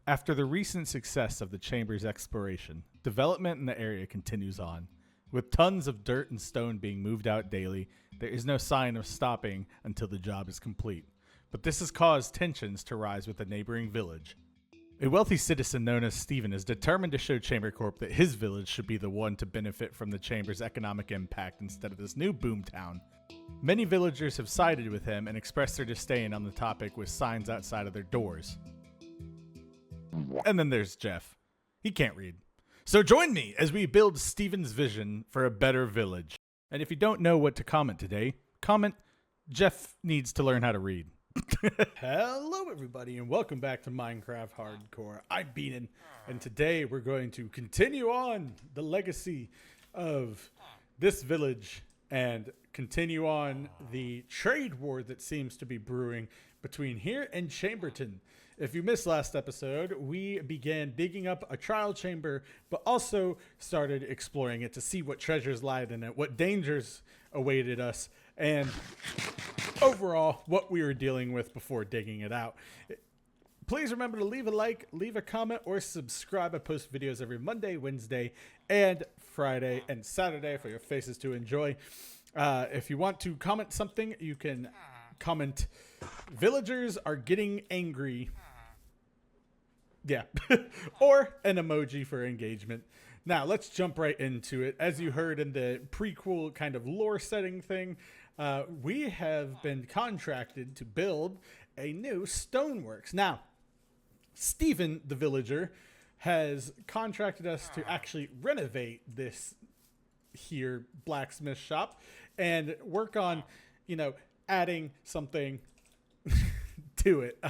After the recent success of the Chamber's exploration, development in the area continues on. With tons of dirt and stone being moved out daily, there is no sign of stopping until the job is complete. But this has caused tensions to rise with the neighboring village. A wealthy citizen known as Stephen is determined to show Chambercorp that his village should be the one to benefit from the Chamber's economic impact instead of this new BoomTown. Many villagers have sided with him and expressed their disdain on the topic with signs outside of their doors. And then there's Jeff. He can't read. So join me as we build Stephen's vision for a better village. And if you don't know what to comment today, comment Jeff needs to learn how to read. Hello everybody and welcome back to Minecraft Hardcore. I'm Beanin, and today we're going to continue on the legacy of this village and continue on the trade war that seems to be brewing between here and Chamberton. If you missed last episode, we began digging up a trial chamber, but also started exploring it to see what treasures lied in it, what dangers awaited us, and overall what we were dealing with before digging it out. Please remember to leave a like, leave a comment, or subscribe. I post videos every Monday, Wednesday, and Friday and Saturday for your faces to enjoy. If you want to comment something, you can comment villagers are getting angry. Yeah. Or an emoji for engagement. Now, let's jump right into it. As you heard in the prequel kind of lore setting thing, we have been contracted to build a new stoneworks. Now, Stephen, the villager, has contracted us to actually renovate this here blacksmith shop and work on, adding something to it.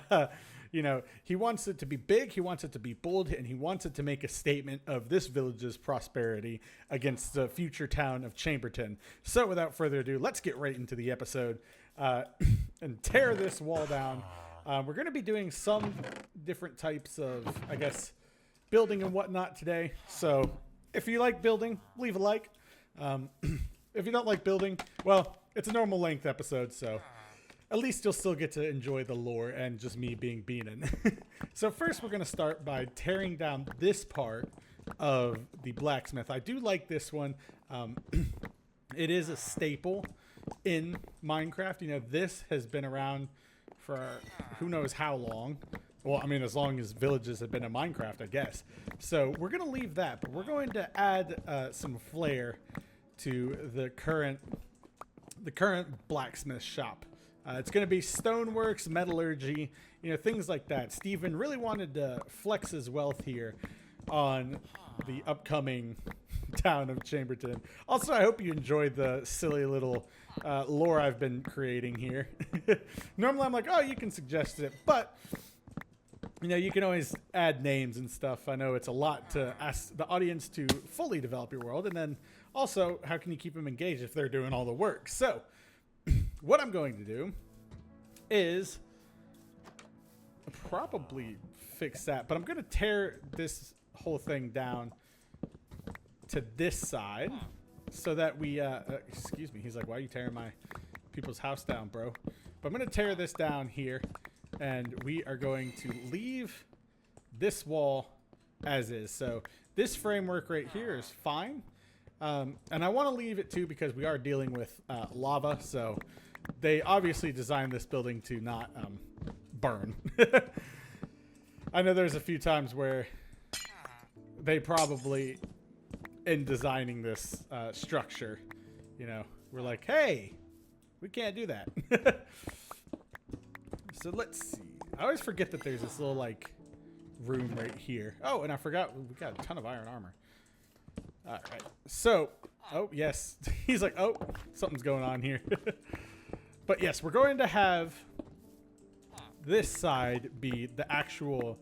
He wants it to be big, he wants it to be bold, and he wants it to make a statement of this village's prosperity against the future town of Chamberton. So without further ado, let's get right into the episode and tear this wall down. We're going to be doing some different types of, building and whatnot today. So if you like building, leave a like. If you don't like building, well, it's a normal length episode, so at least you'll still get to enjoy the lore and just me being Beanin. So first we're going to start by tearing down this part of the blacksmith. I do like this one. It is a staple in Minecraft. This has been around for who knows how long. Well, as long as villages have been in Minecraft, I guess. So we're going to leave that, but we're going to add some flair to the current blacksmith shop. It's going to be stoneworks, metallurgy, things like that. Stephen really wanted to flex his wealth here on the upcoming town of Chamberton. Also, I hope you enjoyed the silly little lore I've been creating here. Normally I'm like, oh, you can suggest it, but you can always add names and stuff. I know it's a lot to ask the audience to fully develop your world, and then also, how can you keep them engaged if they're doing all the work? So what I'm going to do is probably fix that, but I'm going to tear this whole thing down to this side so that we, excuse me, he's like, why are you tearing my people's house down, bro? But I'm going to tear this down here, and we are going to leave this wall as is. So this framework right here is fine. And I want to leave it too because we are dealing with lava, so they obviously designed this building to not burn. I know there's a few times where they probably, in designing this structure, we're like, hey, we can't do that. So let's see. I always forget that there's this little room right here. Oh, and I forgot we got a ton of iron armor. All right. So, oh, yes. He's like, oh, something's going on here. But yes, we're going to have this side be the actual,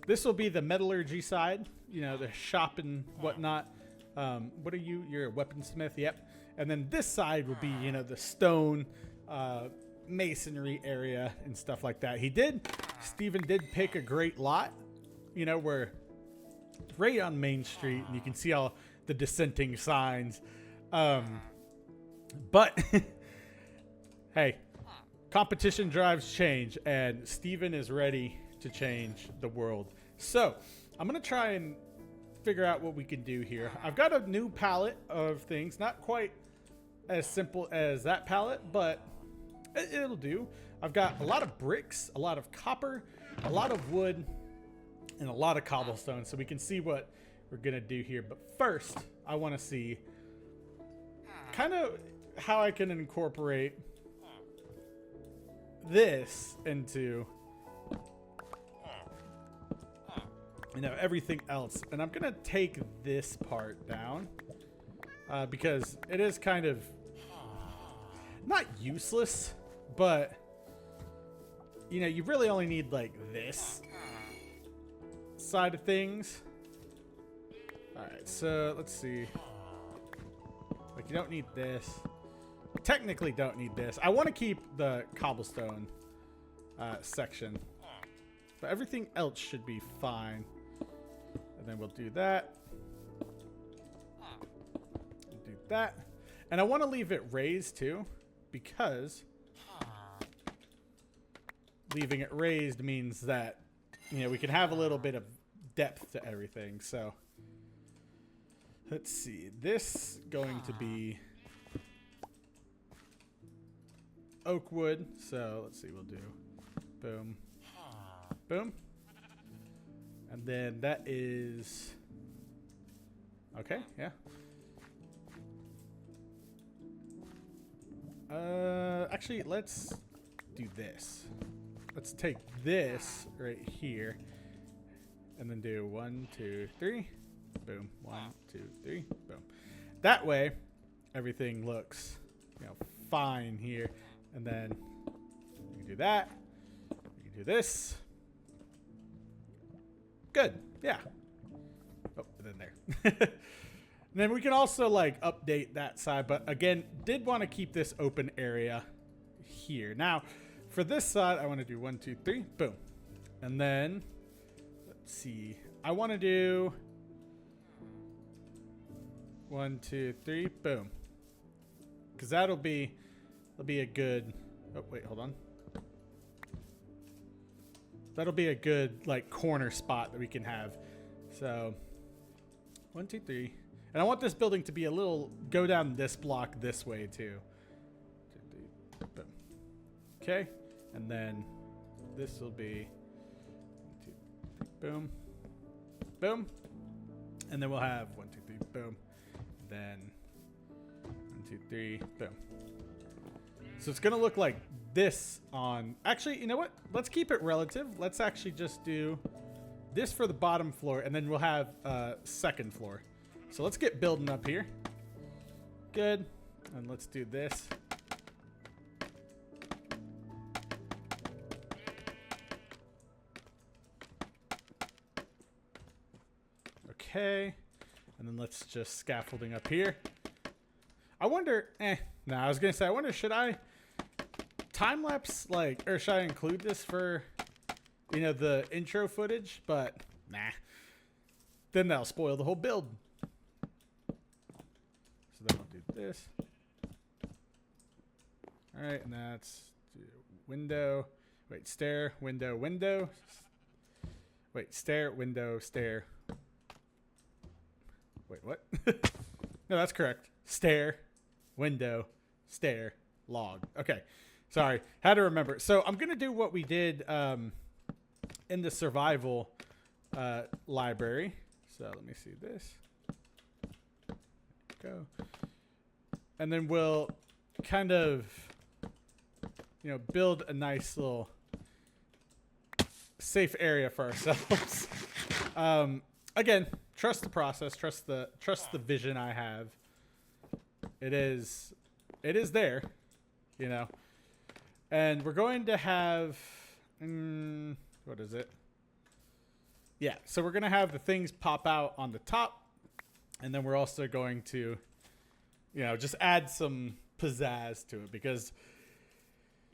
this will be the metallurgy side, the shop and whatnot. What are you? You're a weaponsmith. Yep. And then this side will be, the stone, masonry area and stuff like that. Stephen did pick a great lot, where right on Main Street, and you can see all the dissenting signs. But hey, competition drives change, and Stephen is ready to change the world. So I'm going to try and figure out what we can do here. I've got a new palette of things, not quite as simple as that palette, but it'll do. I've got a lot of bricks, a lot of copper, a lot of wood, and a lot of cobblestone, so we can see what we're gonna do here. But first, I want to see kind of how I can incorporate this into, you know, everything else. And I'm gonna take this part down because it is kind of not useless, but you know, you really only need like this side of things. All right, so let's see. Like, you don't need this. You technically don't need this. I want to keep the cobblestone section, but everything else should be fine. And then we'll do that. Do that. And I want to leave it raised too, because leaving it raised means that, you know, we can have a little bit of depth to everything. So let's see. This going to be oak wood. So let's see. We'll do boom, boom. And then that is okay. Yeah. Actually, let's do this. Let's take this right here and then do 1, 2, 3. Boom. 1, 2, 3. Boom. That way, everything looks, you know, fine here. And then you can do that. You can do this. Good. Yeah. Oh, and then there. And then we can also like update that side, but again, did want to keep this open area here. Now, for this side, I want to do 1, 2, 3. Boom. And then let's see. I want to do 1, 2, 3. Boom. Because that'll be a good. Oh wait, hold on. That'll be a good like corner spot that we can have. So 1, 2, 3. And I want this building to be a little, go down this block this way too. 2, 3, boom. Okay. And then this will be 1, 2, 3, boom. Boom. And then we'll have 1, 2, 3, boom. And then 1, 2, 3, boom. So it's going to look like this on, actually, you know what? Let's keep it relative. Let's actually just do this for the bottom floor, and then we'll have second floor. So let's get building up here. Good. And let's do this. Okay. And then let's just scaffolding up here. I wonder, no, I was going to say, I wonder, should I time lapse, like, or should I include this for, you know, the intro footage? But nah. Then that'll spoil the whole build. So then I'll do this. All right, and that's window. Wait, stair, window, window. Wait, stair, window, stair. Wait, what? No, that's correct. Stair, window, stair, log. Okay, sorry, had to remember. So I'm gonna do what we did in the survival library. So let me see this. Go. And then we'll kind of, you know, build a nice little safe area for ourselves. Again, trust the process, trust the vision I have. It is there, you know. And we're going to have what is it? Yeah, so we're going to have the things pop out on the top. And then we're also going to, you know, just add some pizzazz to it because,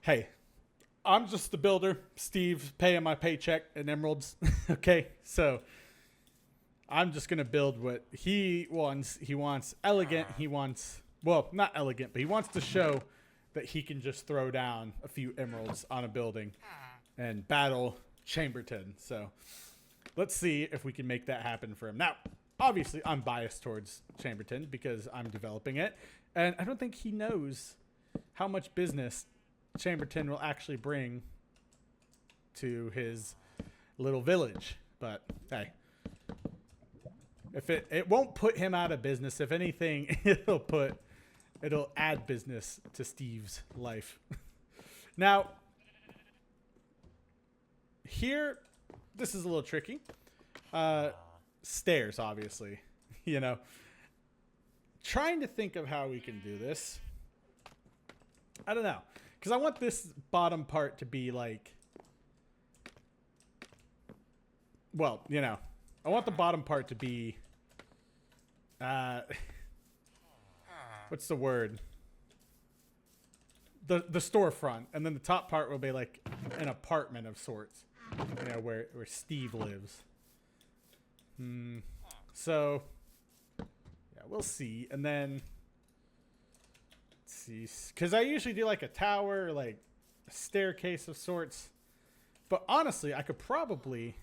hey, I'm just the builder. Steve paying my paycheck in emeralds. Okay, so I'm just going to build what he wants. He wants elegant. He wants, well, not elegant, but he wants to show that he can just throw down a few emeralds on a building and battle Chamberton. So let's see if we can make that happen for him. Now, obviously, I'm biased towards Chamberton because I'm developing it. And I don't think he knows how much business Chamberton will actually bring to his little village. But, hey. If it won't put him out of business. If anything, it'll add business to Steve's life. Now, here, this is a little tricky. Stairs, obviously. You know. Trying to think of how we can do this. I don't know. Because I want this bottom part to be like... Well, you know. I want the bottom part to be... what's the word? The storefront. And then the top part will be like an apartment of sorts. You know, where Steve lives. So... Yeah, we'll see. And then... Let's see. Because I usually do like a tower, or like a staircase of sorts. But honestly, I could probably...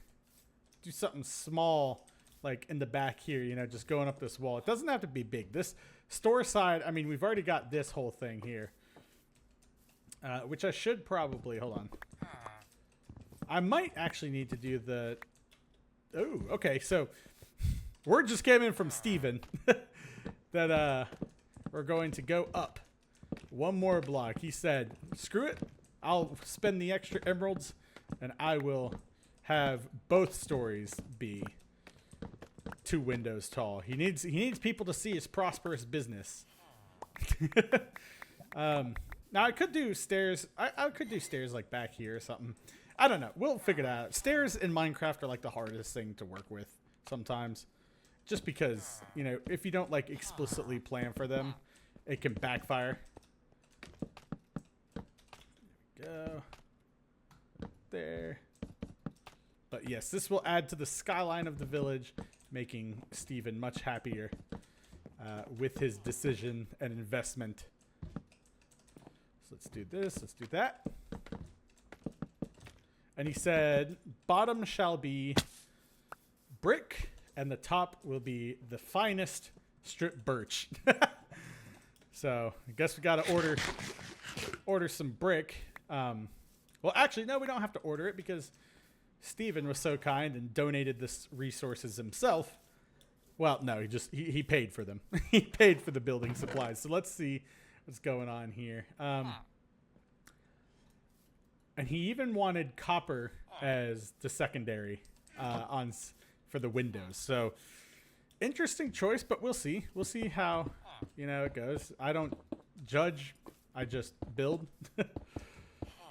do something small like in the back here, you know, just going up this wall. It doesn't have to be big. This store side, I mean, we've already got this whole thing here, which I should probably, hold on. I might actually need to do the, oh, okay. So word just came in from Steven that we're going to go up one more block. He said, screw it. I'll spend the extra emeralds and I will have both stories be 2 windows tall. He needs people to see his prosperous business. Now I could do stairs. I could do stairs like back here or something. I don't know. We'll figure it out. Stairs in Minecraft are like the hardest thing to work with sometimes, just because, you know, if you don't like explicitly plan for them, it can backfire. There we go. There. But yes, this will add to the skyline of the village, making Steven much happier with his decision and investment. So let's do this. Let's do that. And he said, bottom shall be brick, and the top will be the finest strip birch. So I guess we got to order some brick. Well, actually, no, we don't have to order it because Steven was so kind and donated this resources himself. Well, no, he paid for them. He paid for the building supplies. So let's see what's going on here. And he even wanted copper as the secondary for the windows. So interesting choice, but we'll see. We'll see how, you know, it goes. I don't judge. I just build.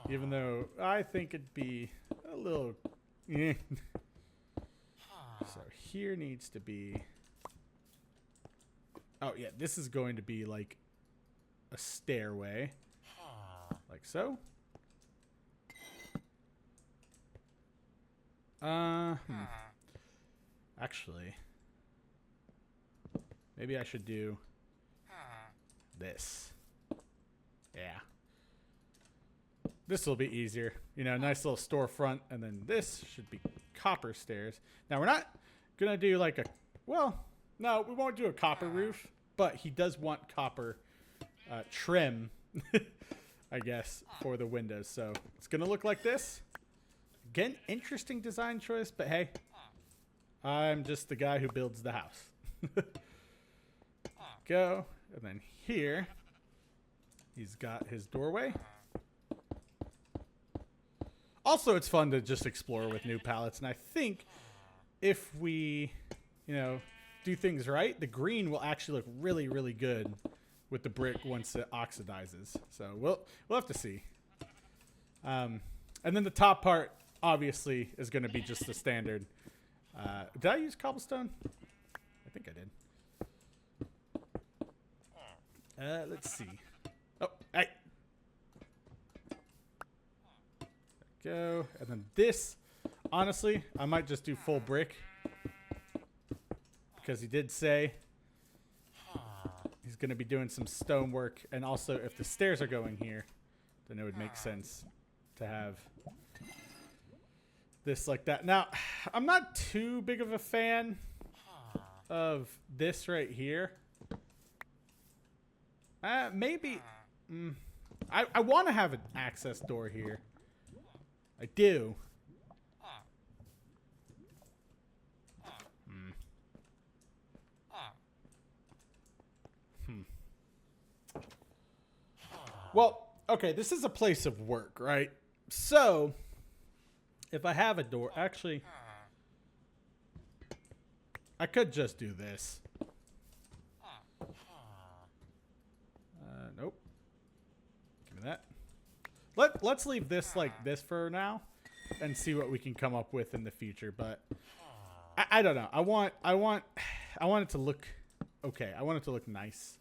Even though I think it'd be a little... So here needs to be... Oh, yeah. This is going to be like a stairway. Like so. Actually, maybe I should do this. Yeah. This will be easier. You know, nice little storefront, and then this should be copper stairs. Now, we're not going to do like a... Well, no, we won't do a copper roof, but he does want copper trim, I guess, for the windows. So it's going to look like this. Again, interesting design choice, but hey, I'm just the guy who builds the house. Go. And then here, he's got his doorway. Also, it's fun to just explore with new palettes. And I think if we, you know, do things right, the green will actually look really, really good with the brick once it oxidizes. So we'll have to see. And then the top part, obviously, is going to be just the standard. Did I use cobblestone? I think I did. Let's see. Oh, hey. Go. And then this, honestly, I might just do full brick. Because he did say he's going to be doing some stone work. And also, if the stairs are going here, then it would make sense to have this like that. Now, I'm not too big of a fan of this right here. Maybe. I want to have an access door here. I do. Well, okay, this is a place of work, right? So, if I have a door, actually, I could just do this. Nope. Give me that. Let's leave this like this for now and see what we can come up with in the future, but I don't know. I want it to look okay. I want it to look nice.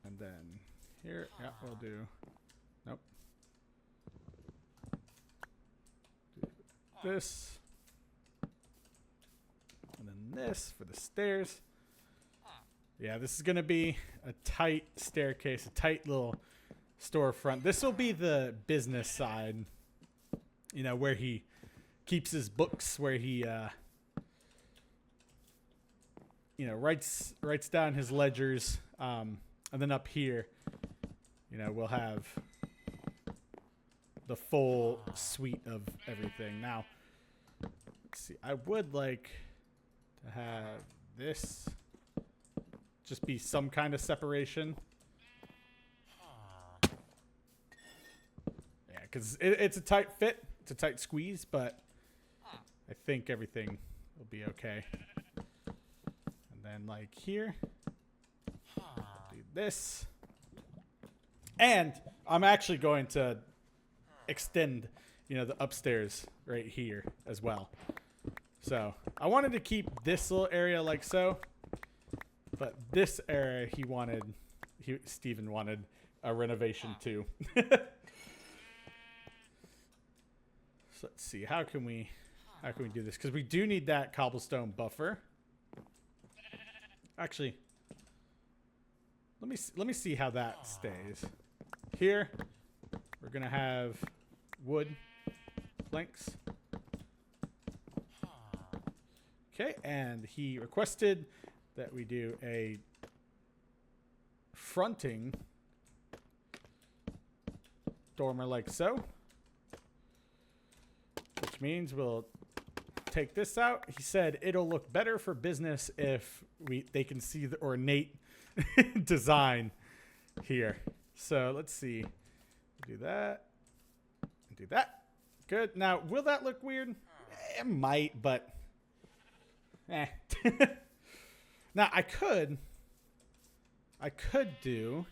And then here, yeah, we'll do. Nope. Do this. And then this for the stairs. Yeah, this is going to be a tight staircase, a tight little storefront. This will be the business side, you know, where he keeps his books, where he, you know, writes down his ledgers. And then up here, you know, we'll have the full suite of everything. Now, let's see. I would like to have this just be some kind of separation. Yeah, because it's a tight fit. It's a tight squeeze, but I think everything will be okay. And then, like, here. This, and I'm actually going to extend, you know, the upstairs right here as well. So I wanted to keep this little area like so, but this area Steven wanted a renovation too. So let's see, how can we do this? Because we do need that cobblestone buffer. Actually, let me see how that stays. Here, we're gonna have wood planks. Okay, and he requested that we do a fronting dormer like so, which means we'll take this out. He said it'll look better for business if they can see the ornate design here. So let's see. Do that. Do that. Good. Now, will that look weird? It might, but eh. Now I could do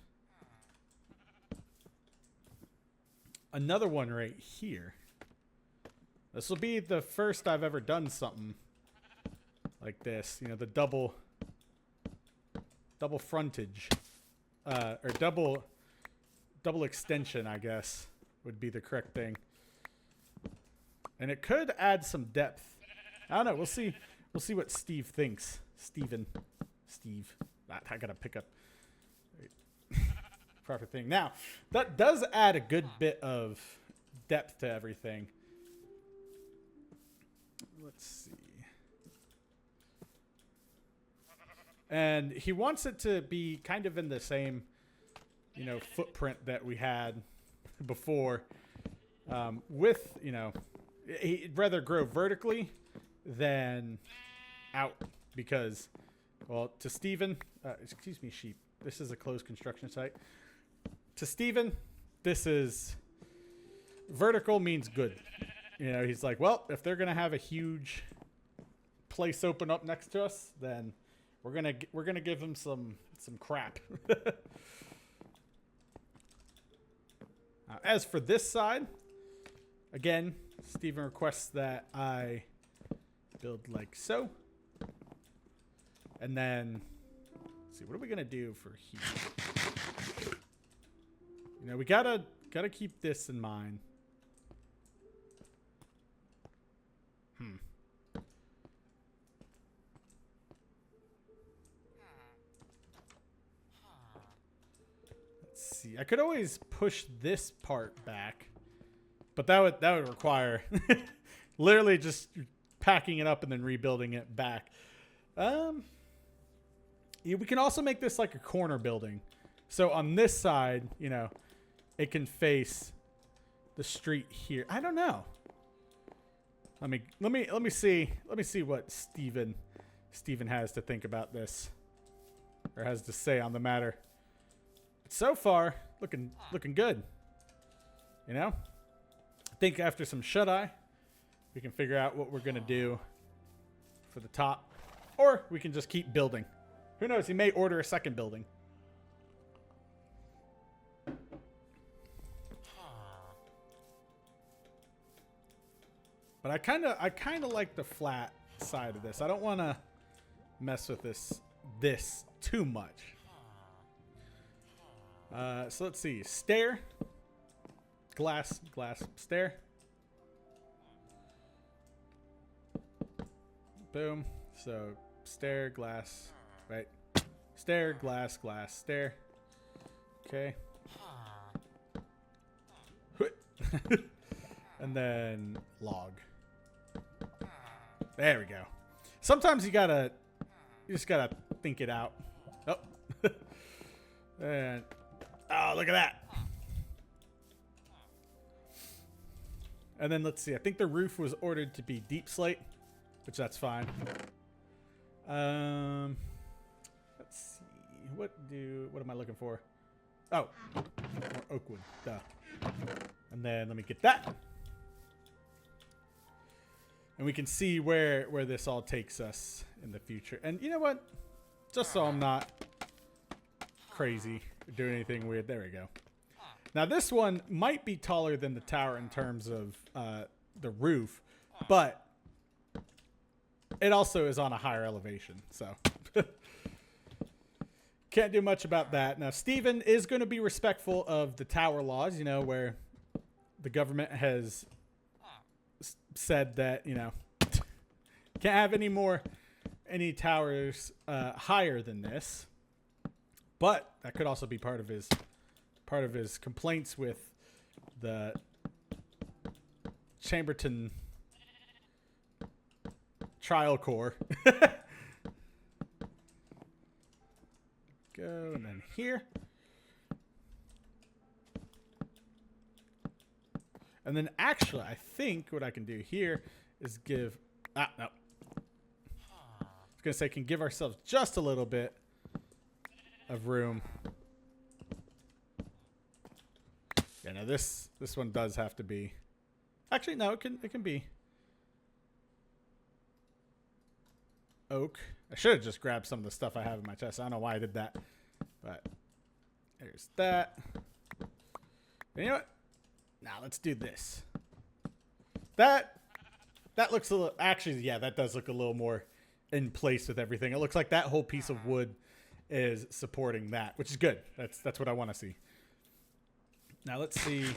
another one right here. This will be the first I've ever done something like this. You know, the double frontage, or double extension, I guess, would be the correct thing. And it could add some depth. I don't know. We'll see. We'll see what Steve thinks. Steve. I gotta pick up proper thing. Now, that does add a good bit of depth to everything. Let's see. And he wants it to be kind of in the same, you know, footprint that we had before. With, you know, he'd rather grow vertically than out because, well, to Steven, excuse me, sheep. This is a closed construction site. To Steven, this is vertical means good. You know, he's like, well, if they're going to have a huge place open up next to us, then we're going to give them some crap. As for this side, again, Steven requests that I build like so. And then, let's see, what are we going to do for here? You know, we gotta keep this in mind. Let's see. see. I could always push this part back, but that would require literally just packing it up and then rebuilding it back. Yeah, we can also make this like a corner building. So on this side, you know, it can face the street here. I don't know. Let me see what Steven has to think about this, or has to say on the matter. So far, looking good. You know? I think after some shut-eye, we can figure out what we're gonna do for the top. Or we can just keep building. Who knows? He may order a second building. But I kind of like the flat side of this. I don't want to mess with this too much. So let's see. Stair. Glass, stair. Boom. So stair, glass, right? Stair, glass, stair. Okay. And then log. There we go. Sometimes you just gotta think it out. Oh. And oh, look at that. And then let's see. I think the roof was ordered to be deep slate, which that's fine. Let's see. What am I looking for? Oh, more oak wood. Duh. And then let me get that. And we can see where this all takes us in the future. And you know what? Just so I'm not crazy or doing anything weird. There we go. Now this one might be taller than the tower in terms of the roof, but it also is on a higher elevation. So can't do much about that. Now Steven is going to be respectful of the tower laws, you know, where the government has said that, you know, can't have any towers higher than this. But that could also be part of his complaints with the Chamberton trial core. Go, and then here. And then actually, I think what I can do here is give... no. I was going to say, can give ourselves just a little bit of room. Yeah, no, this one does have to be... Actually, no, it can be oak. I should have just grabbed some of the stuff I have in my chest. I don't know why I did that. But there's that. And you know what? Now let's do this. That looks a little... Actually, yeah, that does look a little more in place with everything. It looks like that whole piece of wood is supporting that, which is good. That's what I want to see. Now let's see...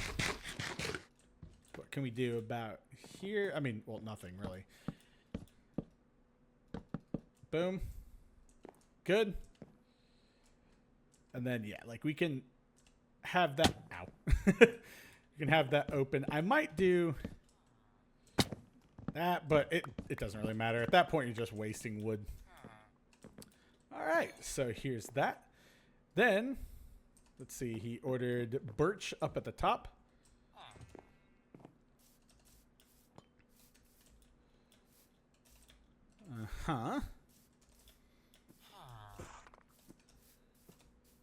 What can we do about here? I mean, well, nothing really. Boom. Good. And then, yeah, like we can have that... Ow. You can have that open. I might do that, but it doesn't really matter. At that point, you're just wasting wood. All right, so here's that. Then, let's see. He ordered birch up at the top. Uh-huh.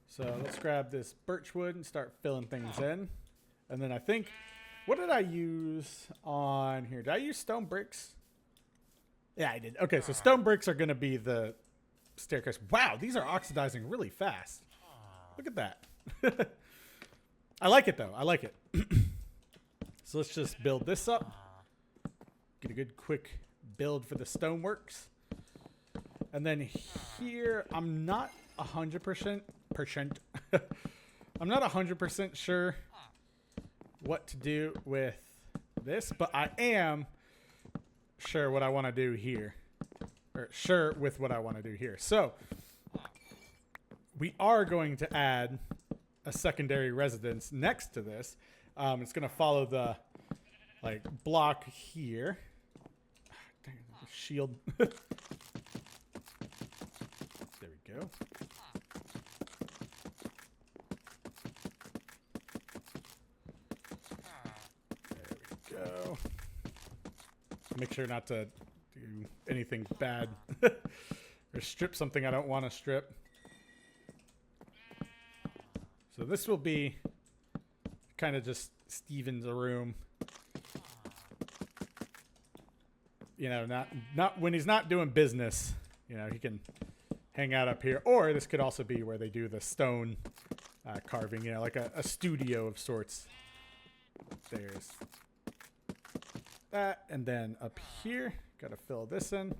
So let's grab this birch wood and start filling things in. And then I think, what did I use on here? Did I use stone bricks? Yeah, I did. Okay, so stone bricks are going to be the staircase. Wow, these are oxidizing really fast. Look at that. I like it, though. I like it. So let's just build this up. Get a good quick build for the stoneworks. And then here, I'm not 100%. I'm not 100% sure what to do with this, but I am sure what I want to do here. Or sure with what I want to do here. So we are going to add a secondary residence next to this. It's going to follow the like block here. Dang, shield. There we go. There we go. Make sure not to do anything bad or strip something I don't want to strip. So this will be kind of just Steven's room. You know, not when he's not doing business, you know, he can hang out up here. Or this could also be where they do the stone carving, you know, like a studio of sorts. There's that. And then up here, got to fill this in.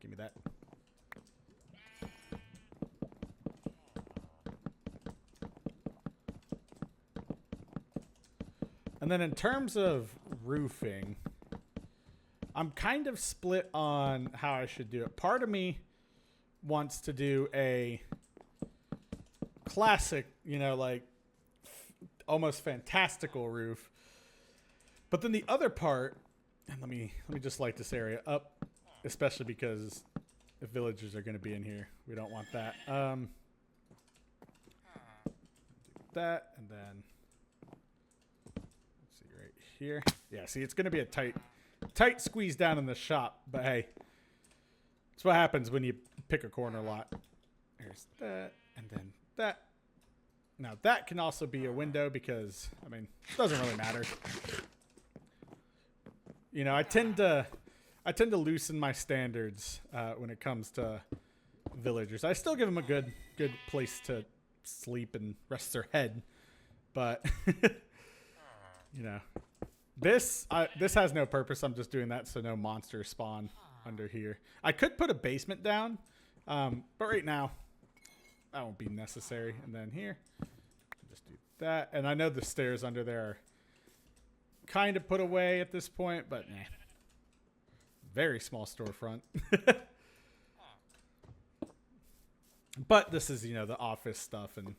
Give me that. And then in terms of roofing, I'm kind of split on how I should do it. Part of me wants to do a classic, you know, like almost fantastical roof. But then the other part, and let me just light this area up, especially because the villagers are going to be in here. We don't want that. Do that, and then let's see right here. Yeah, see, it's going to be a tight squeeze down in the shop, but hey, that's what happens when you pick a corner lot. There's that, and then that. Now that can also be a window because, I mean, it doesn't really matter. You know, I tend to loosen my standards when it comes to villagers. I still give them a good place to sleep and rest their head, but you know, this has no purpose. I'm just doing that so no monsters spawn under here. I could put a basement down, but right now that won't be necessary. And then here, just do that. And I know the stairs under there are kind of put away at this point, but nah. Very small storefront. But this is, you know, the office stuff and,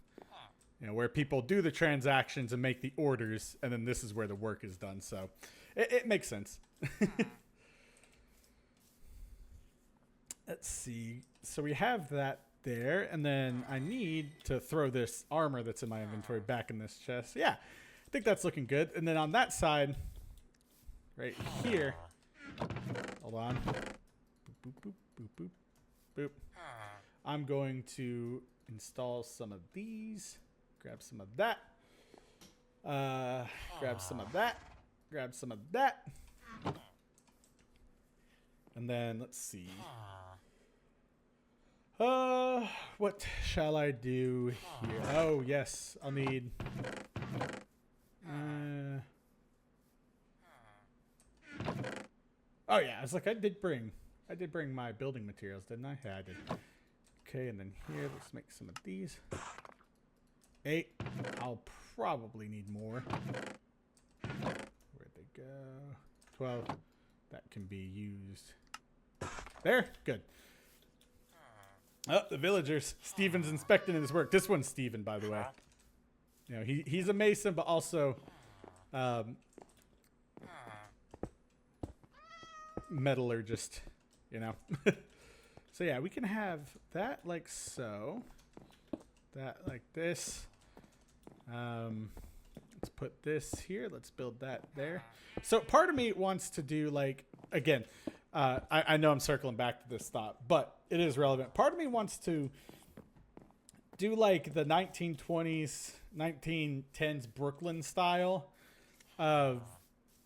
you know, where people do the transactions and make the orders, and then this is where the work is done. So it makes sense. Let's see. So we have that there, and then I need to throw this armor that's in my inventory back in this chest. Yeah, I think that's looking good. And then on that side, right here, hold on. Boop, boop, boop, boop, boop, boop. I'm going to install some of these. Grab some of that. Grab some of that. Grab some of that. And then let's see. What shall I do here? Oh, yes. I'll need... oh, yeah. I was like, I did bring my building materials, didn't I? Yeah, I did. Okay, and then here, let's make some of these. 8. I'll probably need more. Where'd they go? 12. That can be used. There. Good. Oh, the villagers. Steven's inspecting his work. This one's Steven, by the way. You know, he's a mason, but also metallurgist, you know. So yeah, we can have that like so. That like this. Let's put this here. Let's build that there. So part of me wants to do like, again, I know I'm circling back to this thought, but it is relevant. Part of me wants to do like the 1920s, 1910s Brooklyn style of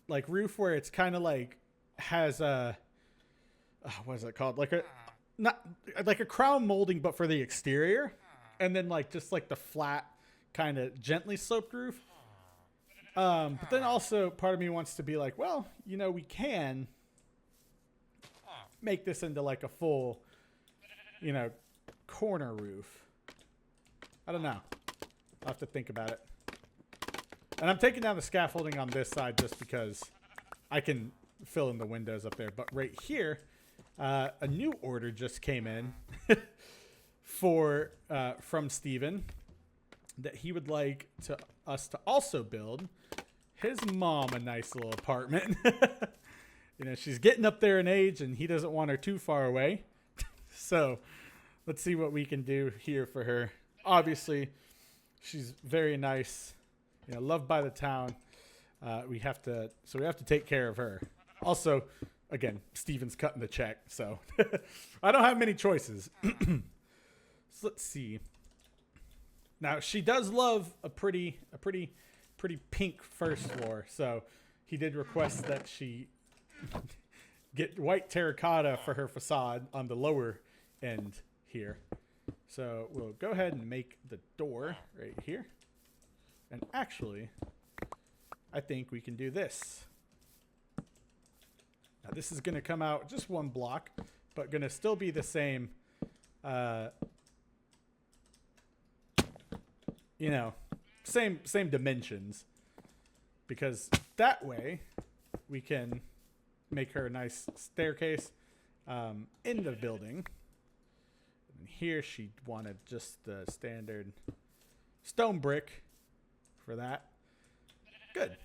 like roof where it's kind of like has a, what is it called? Like a, not like a crown molding, but for the exterior. And then like just like the flat kind of gently sloped roof. But then also part of me wants to be like, well, you know, we can make this into like a full, you know, corner roof. I don't know. I'll have to think about it. And I'm taking down the scaffolding on this side just because I can fill in the windows up there. But right here, a new order just came in for from Steven. that he would like us to also build his mom a nice little apartment. You know, she's getting up there in age and he doesn't want her too far away. So let's see what we can do here for her. Obviously, she's very nice, you know, loved by the town. We have to take care of her. Also, again, Steven's cutting the check, so I don't have many choices. So let's see. Now she does love a pretty pink first floor, so he did request that she get white terracotta for her facade on the lower end here. So we'll go ahead and make the door right here. And actually, I think we can do this. Now this is going to come out just one block, but going to still be the same, you know, same dimensions, because that way we can make her a nice staircase in the building. And here she wanted just the standard stone brick for that. Good.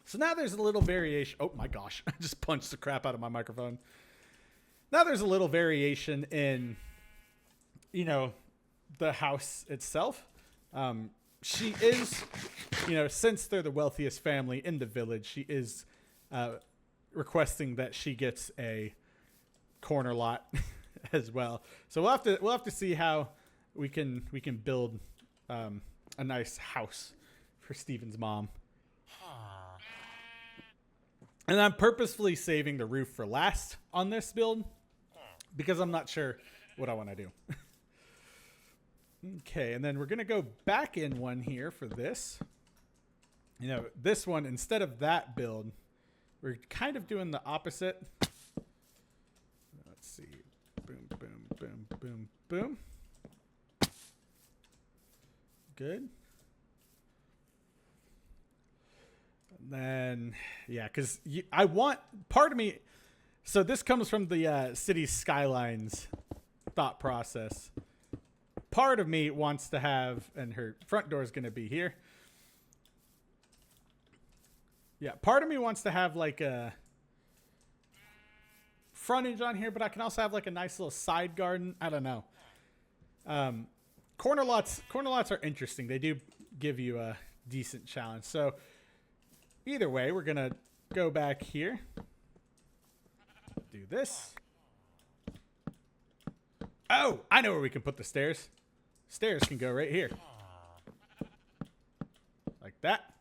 So now there's a little variation. Oh my gosh, I just punched the crap out of my microphone. Now there's a little variation in, you know, the house itself. She is, you know, since they're the wealthiest family in the village, she is requesting that she gets a corner lot as well. So we'll have to see how we can build a nice house for Steven's mom. And I'm purposefully saving the roof for last on this build because I'm not sure what I want to do. Okay, and then we're going to go back in one here for this. You know, this one, instead of that build, we're kind of doing the opposite. Let's see. Boom, boom, boom, boom, boom. Good. And then, yeah, because I want, part of me, so this comes from the city skylines thought process. Part of me wants to have, and her front door is going to be here. Yeah, part of me wants to have like a frontage on here, but I can also have like a nice little side garden. I don't know. Corner lots are interesting. They do give you a decent challenge. So either way, we're going to go back here. Do this. Oh, I know where we can put the stairs. Stairs can go right here. Like that.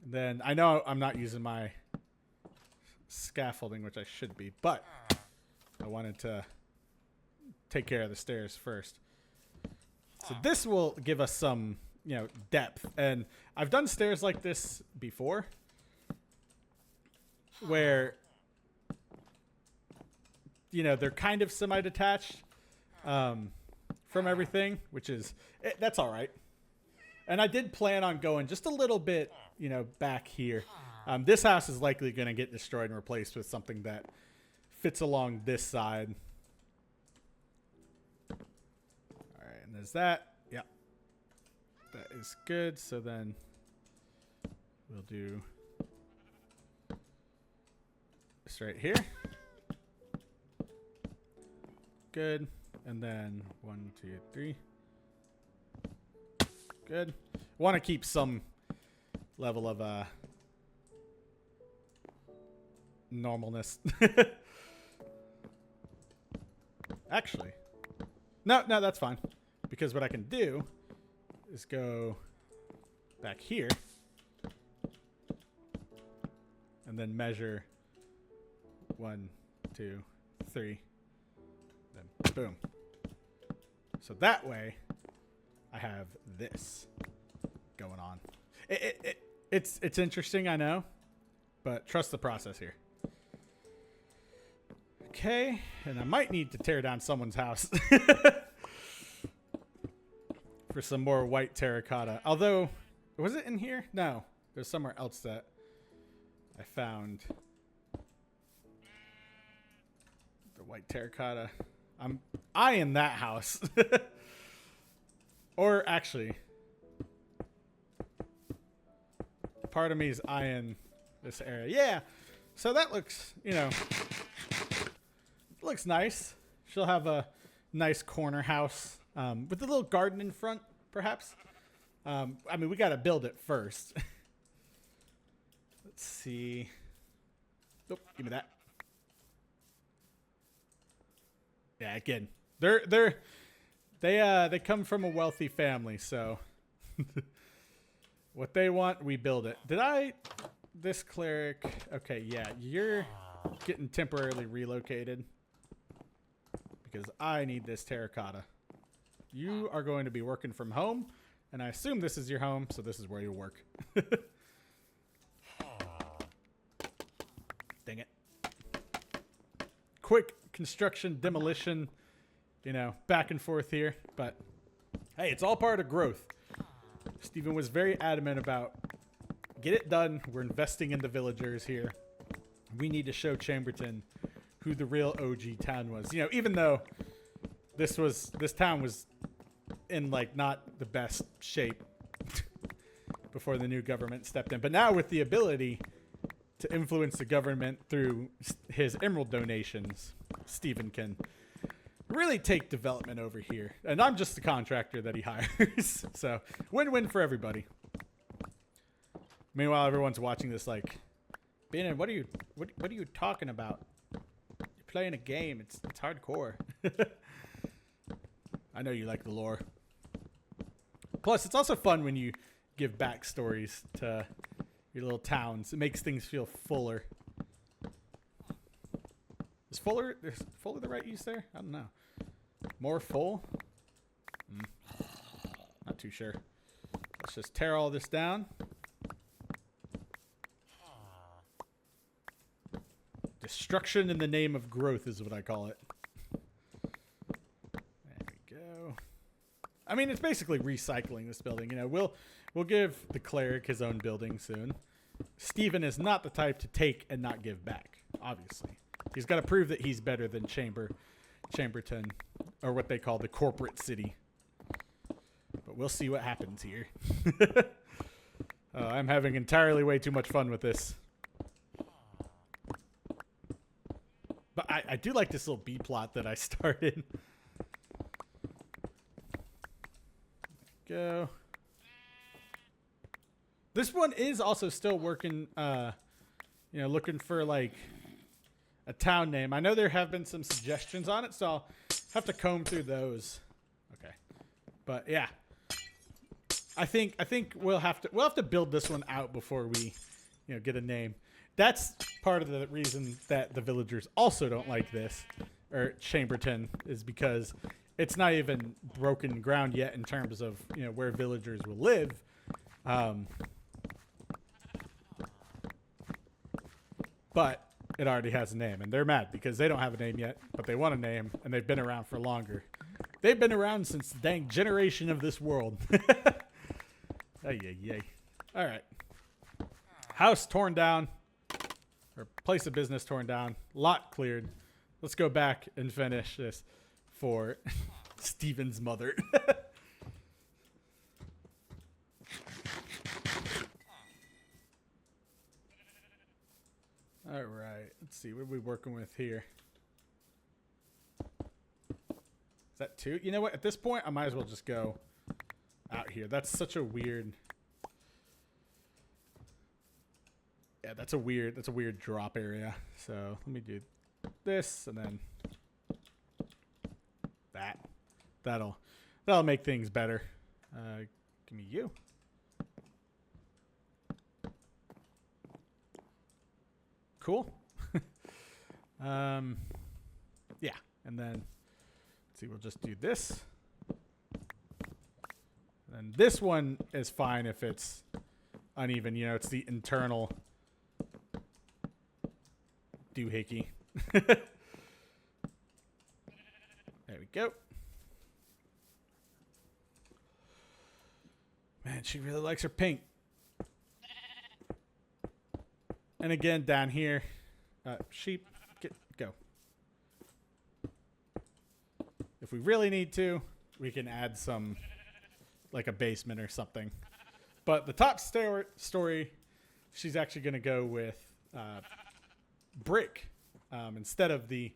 And then I know I'm not using my scaffolding, which I should be, but I wanted to take care of the stairs first. So this will give us some, you know, depth. And I've done stairs like this before where, you know, they're kind of semi-detached from everything, which is, that's all right. And I did plan on going just a little bit, you know, back here. This house is likely going to get destroyed and replaced with something that fits along this side. All right, and there's that. Yep. That is good. So then we'll do this right here. Good. And then 1, 2, 3. Good. Want to keep some level of normalness. Actually, no, that's fine. Because what I can do is go back here and then measure 1, 2, 3. Then boom. So that way, I have this going on. It's interesting, I know, but trust the process here. Okay, and I might need to tear down someone's house for some more white terracotta. Although, was it in here? No, there's somewhere else that I found the white terracotta. I'm eyeing that house. Or actually, part of me is eyeing this area. Yeah. So that looks, you know, looks nice. She'll have a nice corner house with a little garden in front, perhaps. I mean, we got to build it first. Let's see. Nope, give me that. Yeah, again, they come from a wealthy family, so what they want, we build it. This cleric? Okay, yeah, you're getting temporarily relocated because I need this terracotta. You are going to be working from home, and I assume this is your home, so this is where you work. Dang it. Quick construction, demolition, you know, back and forth here. But, hey, it's all part of growth. Stephen was very adamant about get it done. We're investing in the villagers here. We need to show Chamberton who the real OG town was. You know, even though this town was in, like, not the best shape before the new government stepped in. But now with the ability to influence the government through his emerald donations, Stephen can really take development over here. And I'm just the contractor that he hires. So win-win for everybody. Meanwhile, everyone's watching this like, Bannon, what are you talking about? You're playing a game. It's hardcore. I know you like the lore. Plus, it's also fun when you give backstories to your little towns. It makes things feel fuller. Is fuller the right use there? I don't know. More full? Not too sure. Let's just tear all this down. Destruction in the name of growth is what I call it. There we go. I mean, it's basically recycling this building. You know, we'll give the cleric his own building soon. Stephen is not the type to take and not give back, obviously. He's got to prove that he's better than Chamberton, or what they call the corporate city. But we'll see what happens here. I'm having entirely way too much fun with this. But I do like this little B plot that I started. Go. This one is also still working, you know, looking for like a town name. I know there have been some suggestions on it, so I'll have to comb through those. Okay. But yeah. I think we'll have to build this one out before we, you know, get a name. That's part of the reason that the villagers also don't like this, or Chamberton, is because it's not even broken ground yet in terms of, you know, where villagers will live. But it already has a name, and they're mad because they don't have a name yet, but they want a name, and they've been around for longer. They've been around since the dang generation of this world. Ay. All right. House torn down. Or place of business torn down. Lot cleared. Let's go back and finish this for Stephen's mother. All right. Let's see. What are we working with here? Is that 2? You know what? At this point, I might as well just go out here. That's such a weird... Yeah, that's a weird drop area. So let me do this and then that. That'll make things better. Give me you. Cool. Yeah, and then let's see. We'll just do this. And this one is fine if it's uneven. You know, it's the internal doohickey. There we go. Man, she really likes her pink. And again, down here, sheep, go. If we really need to, we can add some like a basement or something. But the top story, she's actually going to go with brick instead of the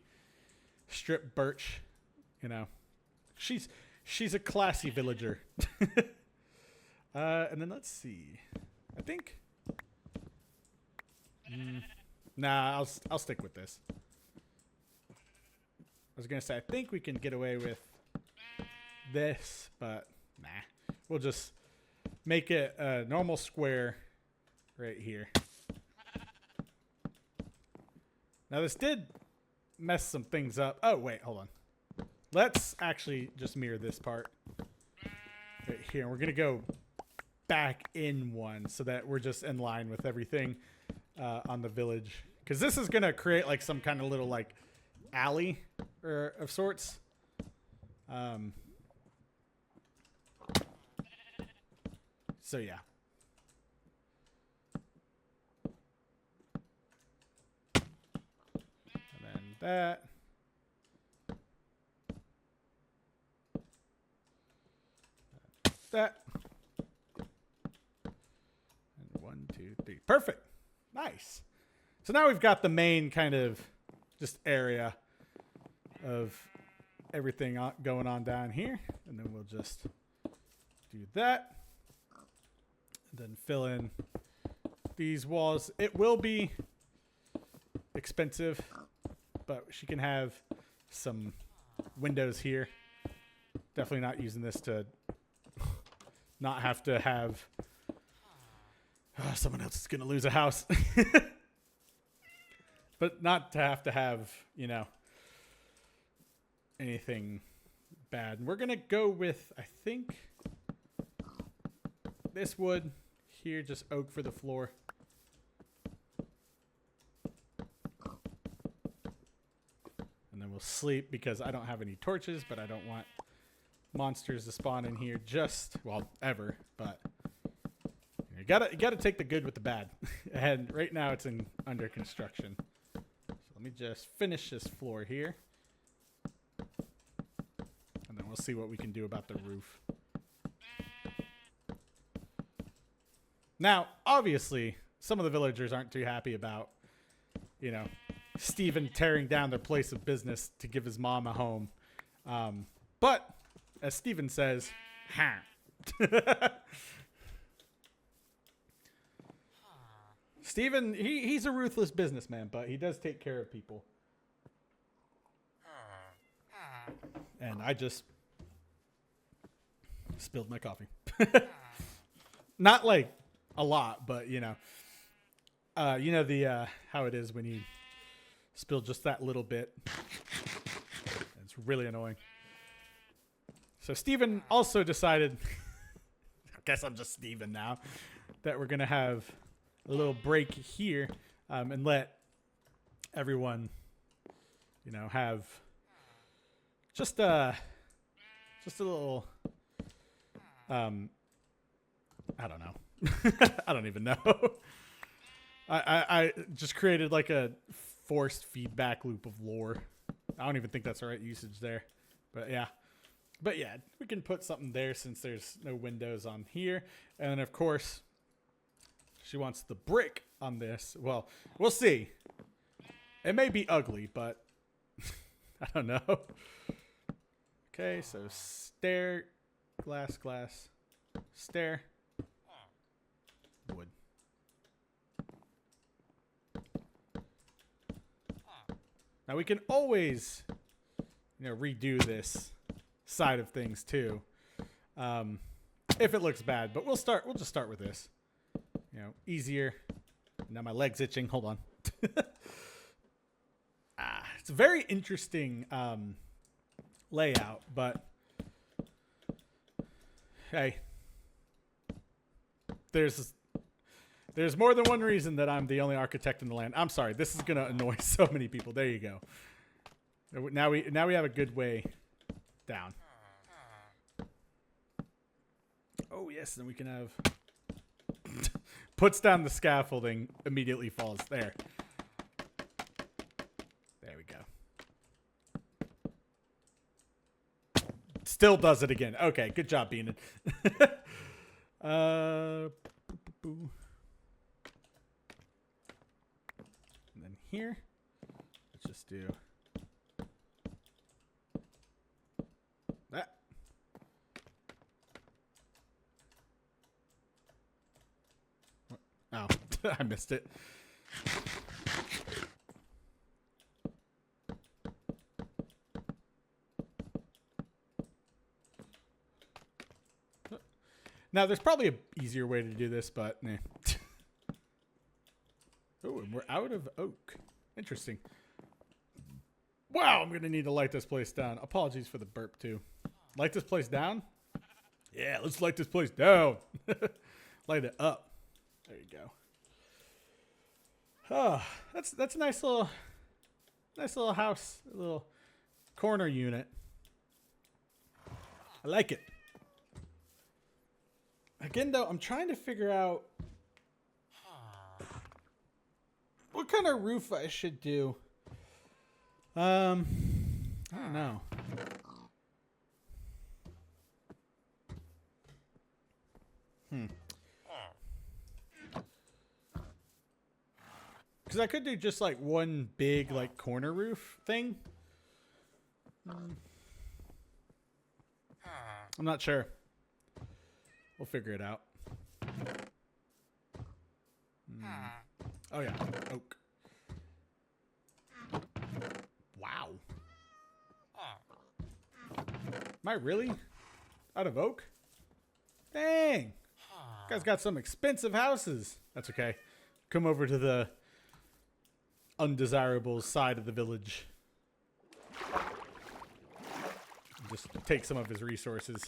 strip birch. You know, she's a classy villager. And then let's see. I think. Nah, I'll stick with this. I was gonna say I think we can get away with this, but nah. We'll just make it a normal square right here. Now this did mess some things up. Oh wait, hold on. Let's actually just mirror this part right here. We're gonna go back in one so that we're just in line with everything on the village. Because this is gonna create like some kind of little like alley or of sorts. So yeah. And then that. That. And 1, 2, 3. Perfect. Nice. So now we've got the main kind of just area of everything going on down here. And then we'll just do that. And then fill in these walls. It will be expensive, but she can have some windows here. Definitely not using this to not have to have someone else is going to lose a house. But not to have, you know, anything bad. And we're going to go with, I think, this wood here, just oak for the floor. And then we'll sleep because I don't have any torches, but I don't want monsters to spawn in here just, well, ever, but you gotta take the good with the bad. And right now it's under construction. So let me just finish this floor here. And then we'll see what we can do about the roof. Now, obviously, some of the villagers aren't too happy about, you know, Steven tearing down their place of business to give his mom a home. But, as Steven says, Steven, he's a ruthless businessman, but he does take care of people. And I just spilled my coffee. Not like a lot, but you know the how it is when you spill just that little bit. It's really annoying. So Steven also decided, I guess I'm just Steven now, that we're gonna have a little break here and let everyone, you know, have just a little I don't know. I don't even know. I just created like a forced feedback loop of lore. I don't even think that's the right usage there. But yeah. But yeah, we can put something there since there's no windows on here. And then of course, she wants the brick on this. Well, we'll see. It may be ugly, but I don't know. Okay, so stair, glass, stair, wood. Now we can always, you know, redo this side of things too, if it looks bad. But we'll just start with this. You know, easier. Now my leg's itching. Hold on. It's a very interesting layout, but hey, there's more than one reason that I'm the only architect in the land. I'm sorry, this is gonna annoy so many people. There you go. Now we have a good way down. Oh yes, then we can have puts down the scaffolding, immediately falls there. There we go. Still does it again. Okay, good job, Beanon. And then here, let's just do that. Oh, I missed it. Now, there's probably an easier way to do this, but nah. Oh, and we're out of oak. Interesting. Wow, I'm going to need to light this place down. Apologies for the burp, too. Light this place down? Yeah, let's light this place down. Light it up. There you go. Oh, that's a nice little house, a little corner unit. I like it. Again, though, I'm trying to figure out what kind of roof I should do. I don't know. Because I could do just like one big like corner roof thing. I'm not sure. We'll figure it out. Oh yeah, oak. Wow. Am I really out of oak? Dang. You guys got some expensive houses. That's okay. Come over to the undesirable side of the village. Just take some of his resources.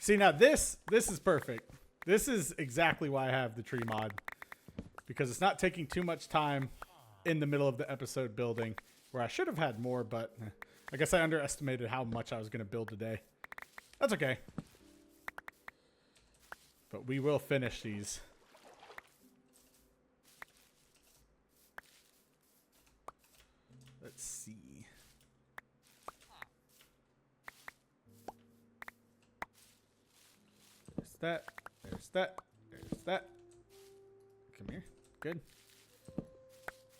See, now this is perfect. This is exactly why I have the tree mod. Because it's not taking too much time in the middle of the episode building. Where I should have had more, but I guess I underestimated how much I was going to build today. That's okay. But we will finish these. Let's see. There's that. There's that. There's that. Come here. Good.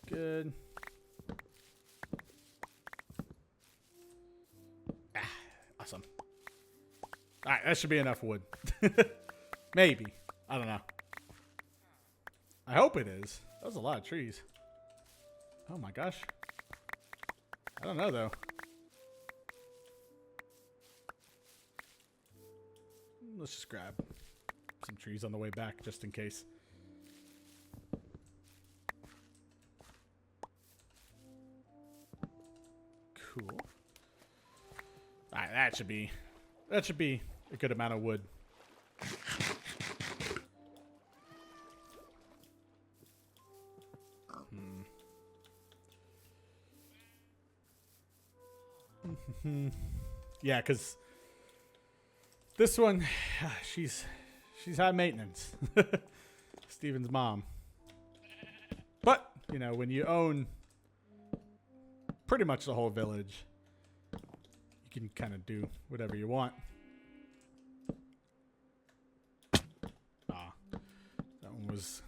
Good. Ah, awesome. Alright, that should be enough wood. Maybe. I don't know. I hope it is. That was a lot of trees. Oh my gosh. I don't know though. Let's just grab some trees on the way back just in case. Cool. Alright, that should be a good amount of wood. Yeah, because this one, she's high maintenance. Steven's mom. But, you know, when you own pretty much the whole village, you can kind of do whatever you want. Ah, that one was...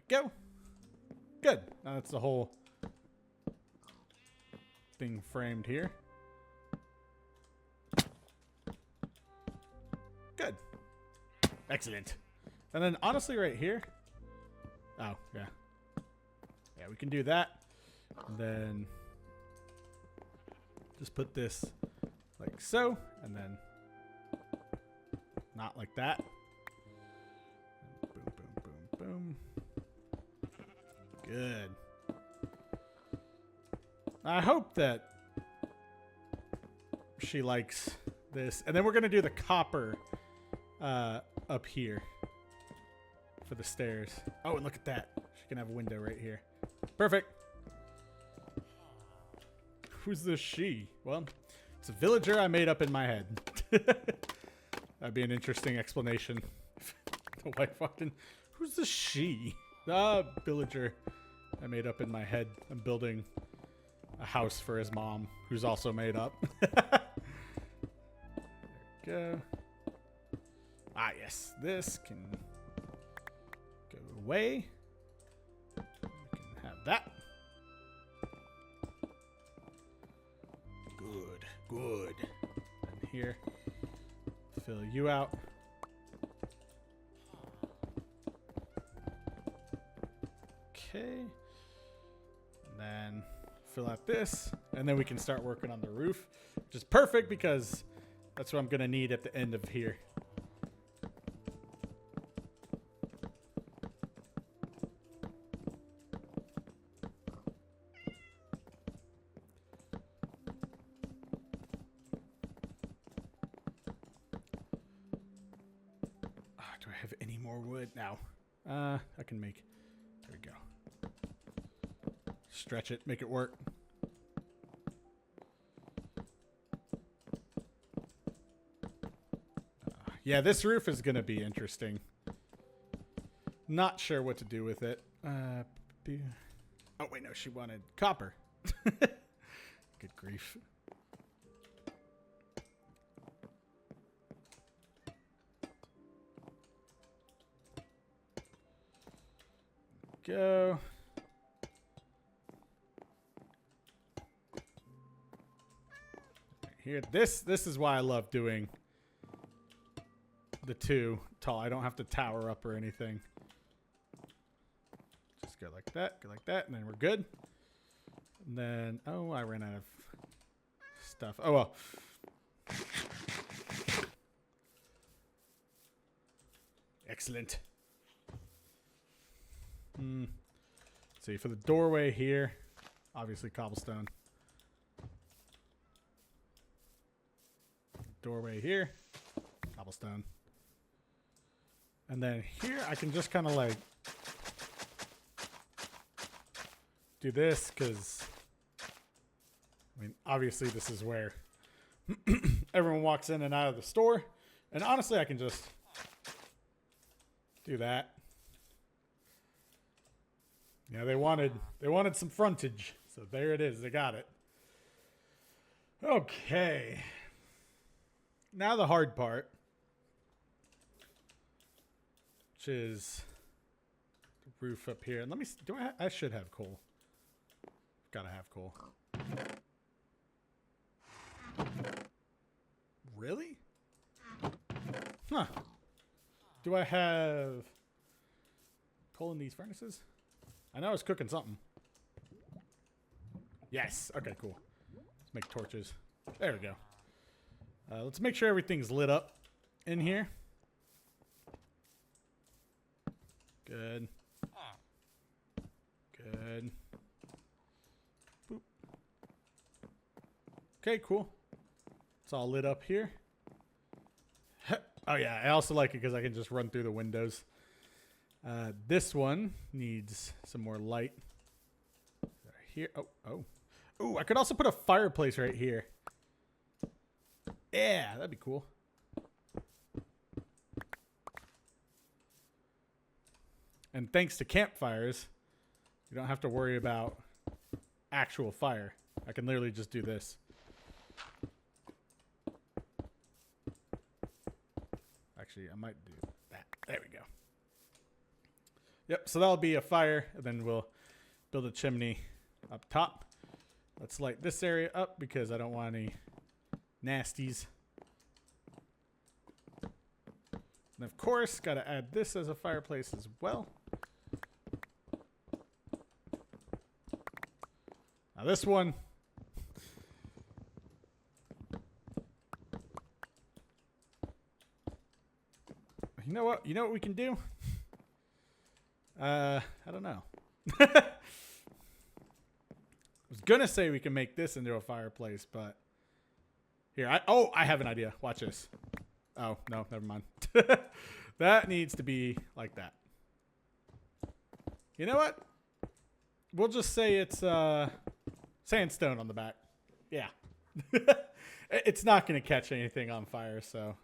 Go. Good. Now that's the whole thing framed here. Good. Excellent. And then honestly right here. Oh, yeah. Yeah, we can do that. And then just put this like so. And then not like that. Boom, boom, boom, boom. Good. I hope that she likes this. And then we're going to do the copper up here for the stairs. Oh, and look at that. She can have a window right here. Perfect. Who's this she? Well, it's a villager I made up in my head. That'd be an interesting explanation. The wife walked in. Who's the she? Villager I made up in my head. I'm building a house for his mom, who's also made up. There we go. Ah, yes. This can go away. We can have that. Good, good. And here, fill you out. Okay. And then fill out this. And then we can start working on the roof, which is perfect because that's what I'm going to need at the end of here. Do I have any more wood? No. I can make... There we go. Stretch it. Make it work. Yeah, this roof is going to be interesting. Not sure what to do with it. Oh, wait, no. She wanted copper. Good grief. Go. Right here. This is why I love doing the two tall. I don't have to tower up or anything. Just go like that, and then we're good. And then, oh, I ran out of stuff. Oh, well. Excellent. See, for the doorway here, obviously cobblestone. Doorway here, cobblestone. And then here I can just kind of like do this because, I mean, obviously this is where everyone walks in and out of the store. And honestly, I can just do that. Yeah, they wanted some frontage. So there it is. They got it. Okay. Now the hard part, which is the roof up here. And let me see, I should have coal. Gotta have coal. Really? Huh. Do I have coal in these furnaces? I know I was cooking something. Yes. Okay, cool. Let's make torches. There we go. Let's make sure everything's lit up in here. Good. Good. Boop. Okay, cool. It's all lit up here. Oh, yeah. I also like it because I can just run through the windows. This one needs some more light. Here. Oh. Ooh, I could also put a fireplace right here. Yeah, that'd be cool. And thanks to campfires, you don't have to worry about actual fire. I can literally just do this. Actually, I might do that. There we go. Yep, so that'll be a fire, and then we'll build a chimney up top. Let's light this area up because I don't want any nasties. And of course, got to add this as a fireplace as well. Now this one, you know what? You know what we can do? I don't know. I was gonna say we can make this into a fireplace, but here, I have an idea. Watch this. Oh, no, never mind. That needs to be like that. You know what? We'll just say it's sandstone on the back. Yeah. It's not going to catch anything on fire, so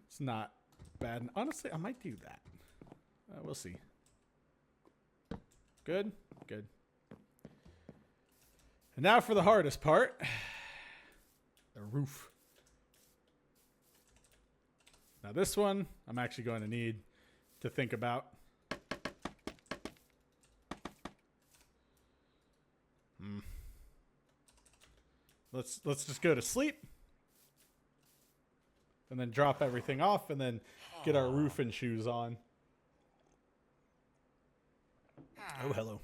it's not bad. And honestly, I might do that. We'll see. Good. Good. And now for the hardest part. The roof. Now this one, I'm actually going to need to think about. Let's just go to sleep. And then drop everything off and then get our roofing shoes on. Oh, hello.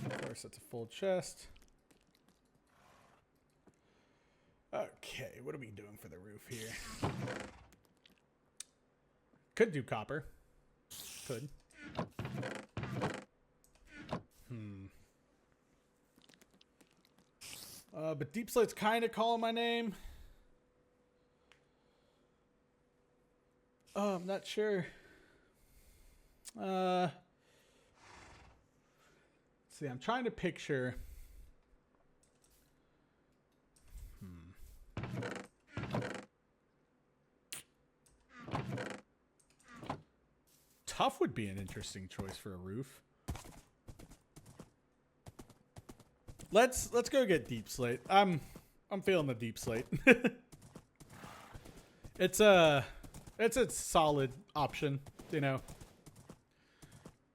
Of course, that's a full chest. Okay, what are we doing for the roof here? Could do copper. Could. But Deep Slate's kind of calling my name. Oh, I'm not sure. Let's see, I'm trying to picture. Tough would be an interesting choice for a roof. Let's go get Deep Slate. I'm feeling the Deep Slate. It's a solid option, you know.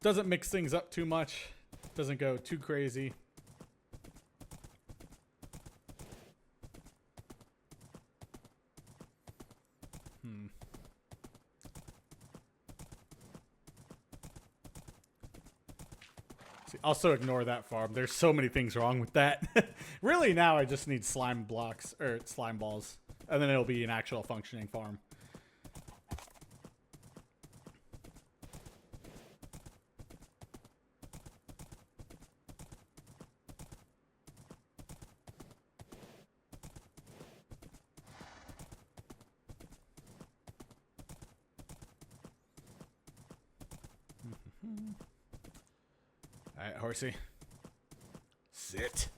Doesn't mix things up too much. Doesn't go too crazy. Also ignore that farm. There's so many things wrong with that. Really, now I just need slime blocks or slime balls, and then it'll be an actual functioning farm. Alright, horsey. Sit.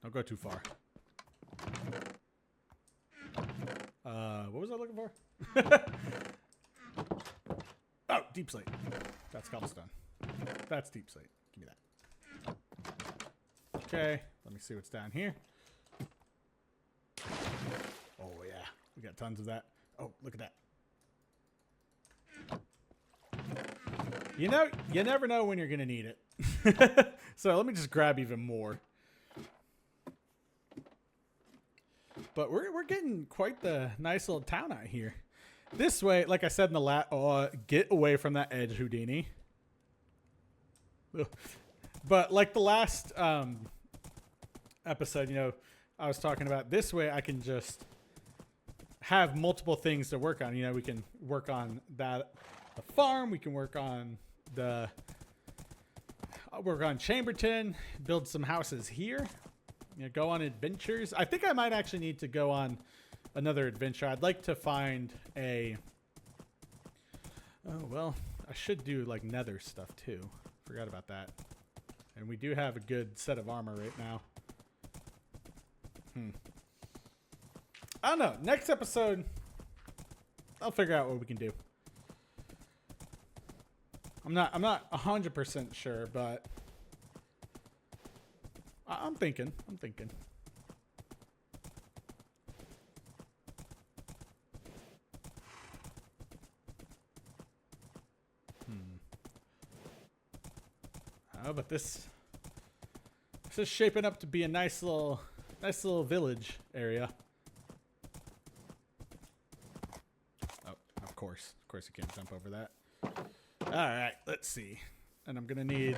Don't go too far. What was I looking for? Oh, Deep Slate. That's cobblestone. That's Deep Slate. Give me that. Okay, let me see what's down here. Oh, yeah. We got tons of that. Oh, look at that. You know, you never know when you're going to need it. So let me just grab even more. But we're getting quite the nice little town out here. This way, like I said in the get away from that edge, Houdini. Ugh. But like the last episode, you know, I was talking about this way I can just have multiple things to work on. You know, we can work on the farm, we can work on Chamberton, build some houses here, you know, go on adventures. I think I might actually need to go on another adventure. I'd like to find a, oh, well, I should do like nether stuff too. Forgot about that. And we do have a good set of armor right now. I don't know. Next episode, I'll figure out what we can do. I'm not 100% sure, but I'm thinking. Oh, but this is shaping up to be a nice little village area. Oh, of course you can't jump over that. All right, let's see. And I'm going to need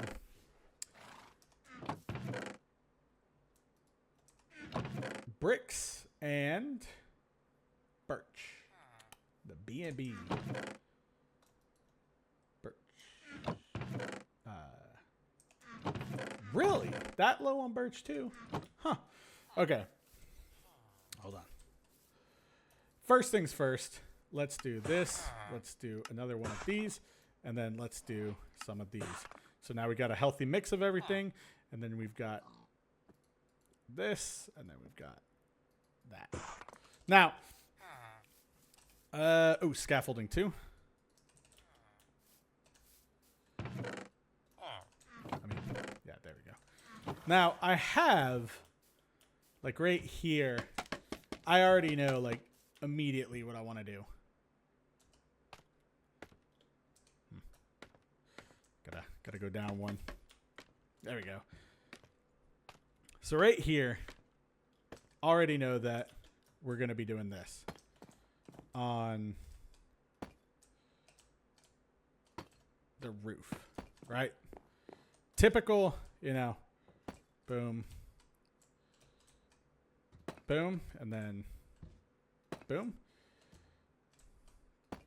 bricks and birch. The B&B. Birch. Really? That low on birch too? Huh. Okay. Hold on. First things first. Let's do this. Let's do another one of these. And then let's do some of these. So now we got a healthy mix of everything. And then we've got this. And then we've got that. Now, oh, scaffolding too. I mean, yeah, there we go. Now, I have, like right here, I already know, like, immediately what I want to do. Gotta go down one. There we go. So right here, already know that we're going to be doing this on the roof, right? Typical, you know, boom, boom, and then boom,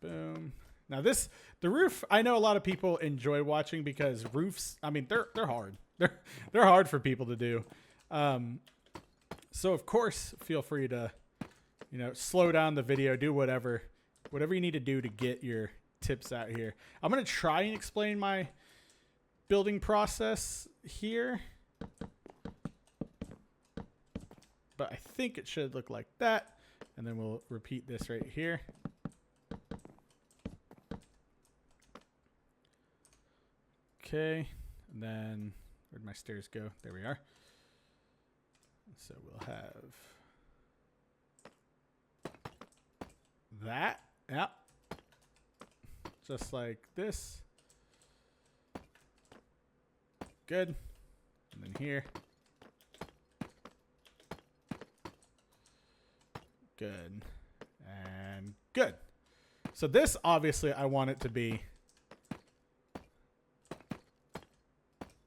boom. Now the roof, I know a lot of people enjoy watching because roofs, I mean, they're hard. They're hard for people to do. So of course, feel free to, you know, slow down the video, do whatever you need to do to get your tips out here. I'm going to try and explain my building process here, but I think it should look like that. And then we'll repeat this right here. Okay, and then where'd my stairs go? There we are. So we'll have that. Yeah. Just like this. Good. And then here. Good. And good. So this, obviously, I want it to be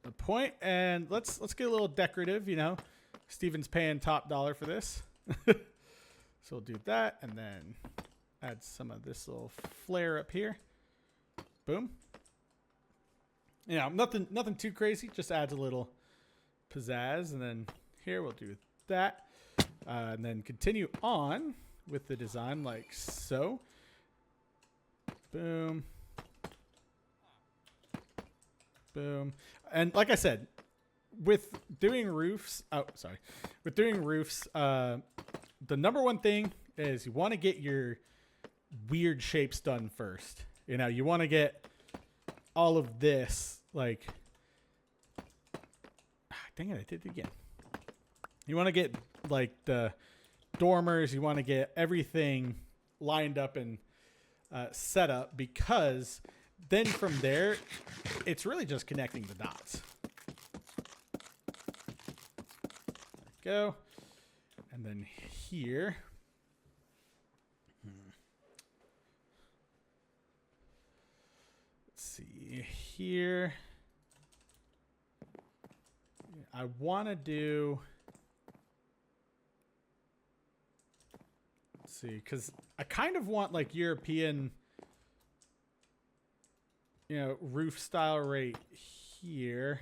a point. And let's get a little decorative, you know. Steven's paying top dollar for this. So we'll do that and then add some of this little flare up here. Boom. You know, nothing too crazy. Just adds a little pizzazz. And then here we'll do that. And then continue on with the design like so. Boom. Boom. And like I said, with doing roofs, the number one thing is you want to get your weird shapes done first. You know, you want to get all of this, like, dang it, I did it again. You want to get like the dormers, you want to get everything lined up and set up, because then from there, it's really just connecting the dots. Go. And then here. Let's see here. I want to do. Let's see, because I kind of want like European, you know, roof style right here.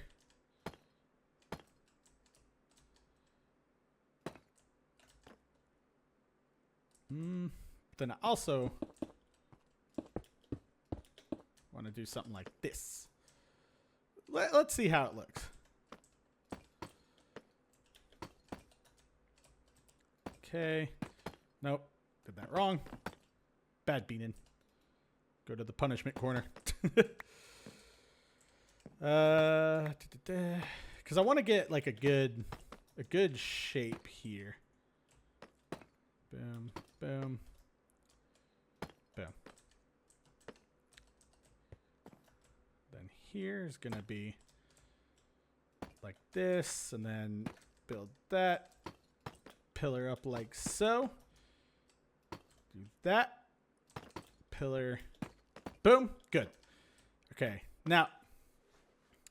Then I also want to do something like this. Let's see how it looks. Okay. Nope. Did that wrong. Bad beaning. Go to the punishment corner. Because I want to get like a good shape here. Boom, boom, boom. Then here's gonna be like this, and then build that pillar up like so. Do that pillar. Boom. Good. Okay. Now,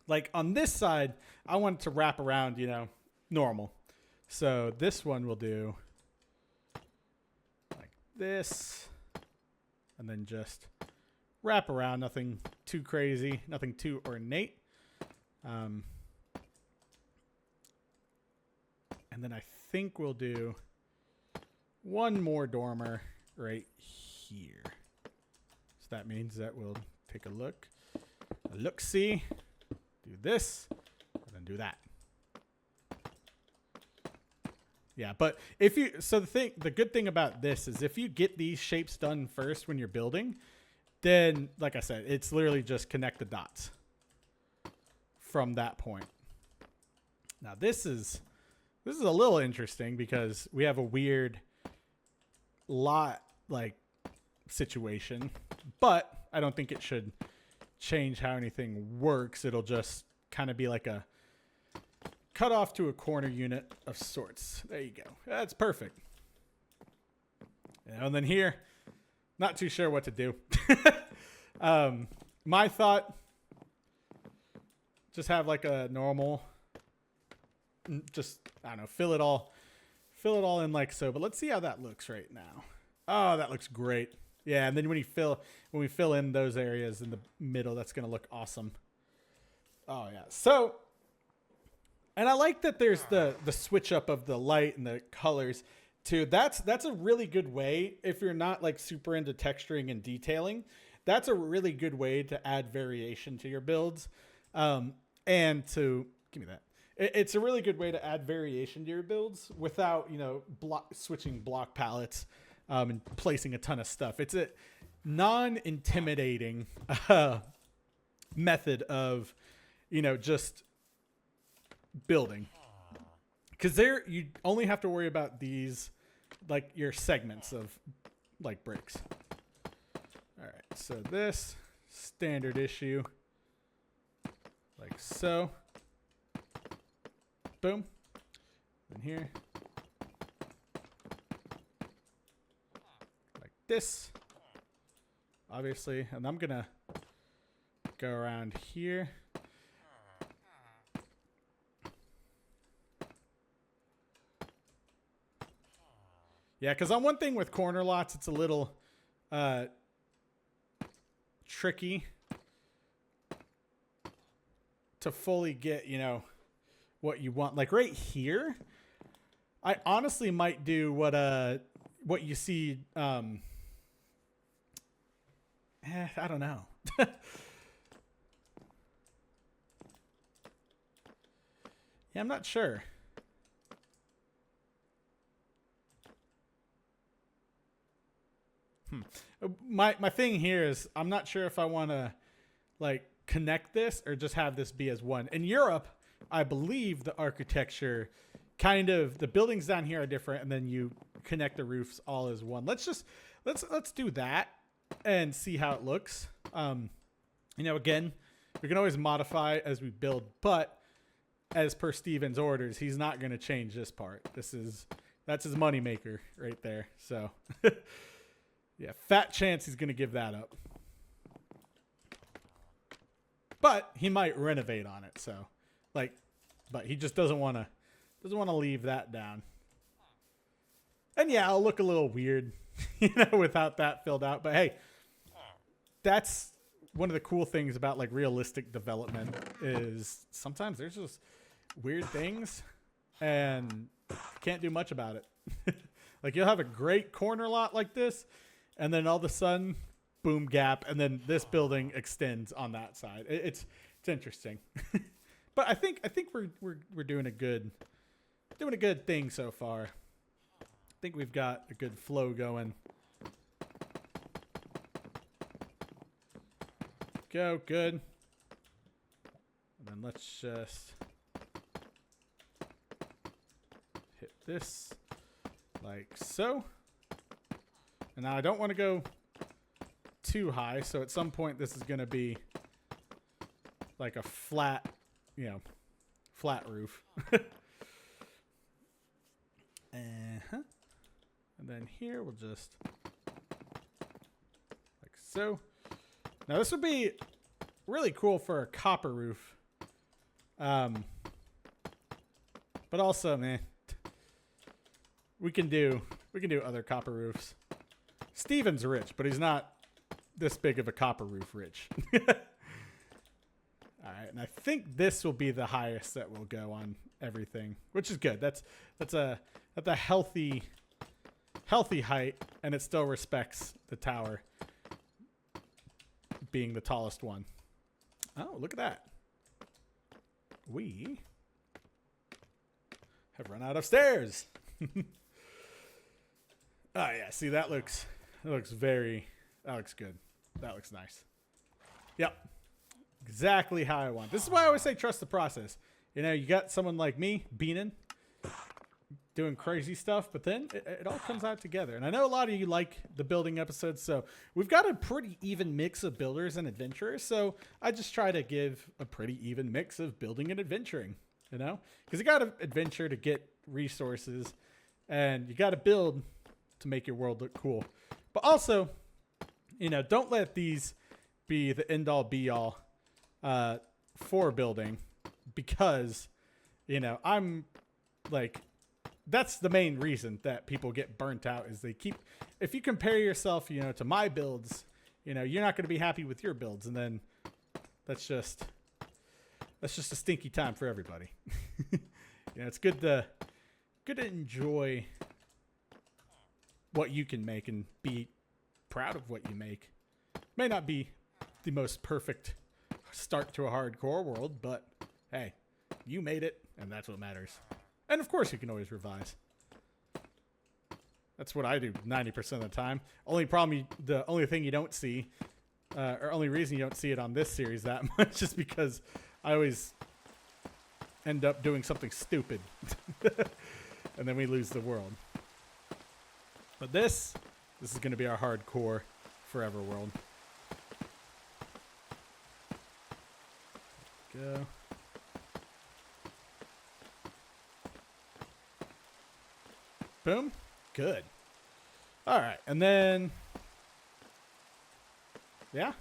like on this side, I want it to wrap around, you know, normal. So this one will do like this, and then just wrap around. Nothing too crazy, nothing too ornate. And then I think we'll do one more dormer right here. So that means that we'll take a look. See. do this, and then do that. Yeah, but if you, so the good thing about this is if you get these shapes done first when you're building, then like I said, it's literally just connect the dots from that point. Now this is a little interesting because we have a weird lot like situation, but I don't think it should change how anything works. It'll just kind of be like a cut off to a corner unit of sorts. There you go. That's perfect. And then here, not too sure what to do. My thought, just have like a normal, just, I don't know, fill it all in like so. But let's see how that looks right now. Oh, that looks great. Yeah, and then when we fill in those areas in the middle, that's gonna look awesome. Oh yeah. So, and I like that there's the switch up of the light and the colors too. That's a really good way if you're not like super into texturing and detailing. That's a really good way to add variation to your builds, and to give me that. It's a really good way to add variation to your builds without, you know, switching block palettes and placing a ton of stuff. It's a non-intimidating method of, you know, just building. Because there you only have to worry about these, like your segments of like bricks. All right, so this standard issue, like so. Boom. And here. Like this. Obviously. And I'm going to go around here. Yeah, because on one thing with corner lots, it's a little tricky to fully get, you know, what you want. Like right here, I honestly might do what you see. I don't know. Yeah, I'm not sure. My thing here is I'm not sure if I want to like connect this or just have this be as one. In Europe, I believe the architecture kind of, the buildings down here are different, and then you connect the roofs all as one. Let's do that and see how it looks. You know, again, we can always modify as we build, but as per Steven's orders, he's not going to change this part. That's his moneymaker right there. So yeah, fat chance he's going to give that up. But he might renovate on it, so like, but he just doesn't want to leave that down. And yeah, I'll look a little weird, you know, without that filled out. But hey, that's one of the cool things about like realistic development is sometimes there's just weird things and you can't do much about it. Like you'll have a great corner lot like this, and then all of a sudden, boom, gap, and then this building extends on that side. It's interesting. But I think we're doing a good thing so far. I think we've got a good flow going. Go, good. And then let's just hit this like so. And now I don't want to go too high, so at some point this is going to be like a flat, you know, flat roof. And then here we'll just like so. Now this would be really cool for a copper roof. But also, man, we can do other copper roofs. Steven's rich, but he's not this big of a copper roof rich. All right, and I think this will be the highest that will go on everything, which is good. That's a healthy height, and it still respects the tower being the tallest one. Oh, look at that. we have run out of stairs. Oh yeah, see that looks good. That looks nice. Yep. Exactly how I want. This is why I always say trust the process. You know, you got someone like me, Beanin, doing crazy stuff, but then it all comes out together. And I know a lot of you like the building episodes, so we've got a pretty even mix of builders and adventurers, so I just try to give a pretty even mix of building and adventuring, you know? Because you got to adventure to get resources, and you got to build to make your world look cool. But also, you know, don't let these be the end-all, be-all for building, because, you know, I'm like... That's the main reason that people get burnt out is they keep, if you compare yourself, you know, to my builds, you know, you're not going to be happy with your builds. And then that's just a stinky time for everybody. You know, it's good to enjoy what you can make and be proud of what you make. May not be the most perfect start to a hardcore world, but hey, you made it and that's what matters. And of course, you can always revise. That's what I do 90% of the time. The only thing you don't see, or only reason you don't see it on this series that much is because I always end up doing something stupid. And then we lose the world. But this is going to be our hardcore forever world. Go. Boom. Good. All right. And then, yeah.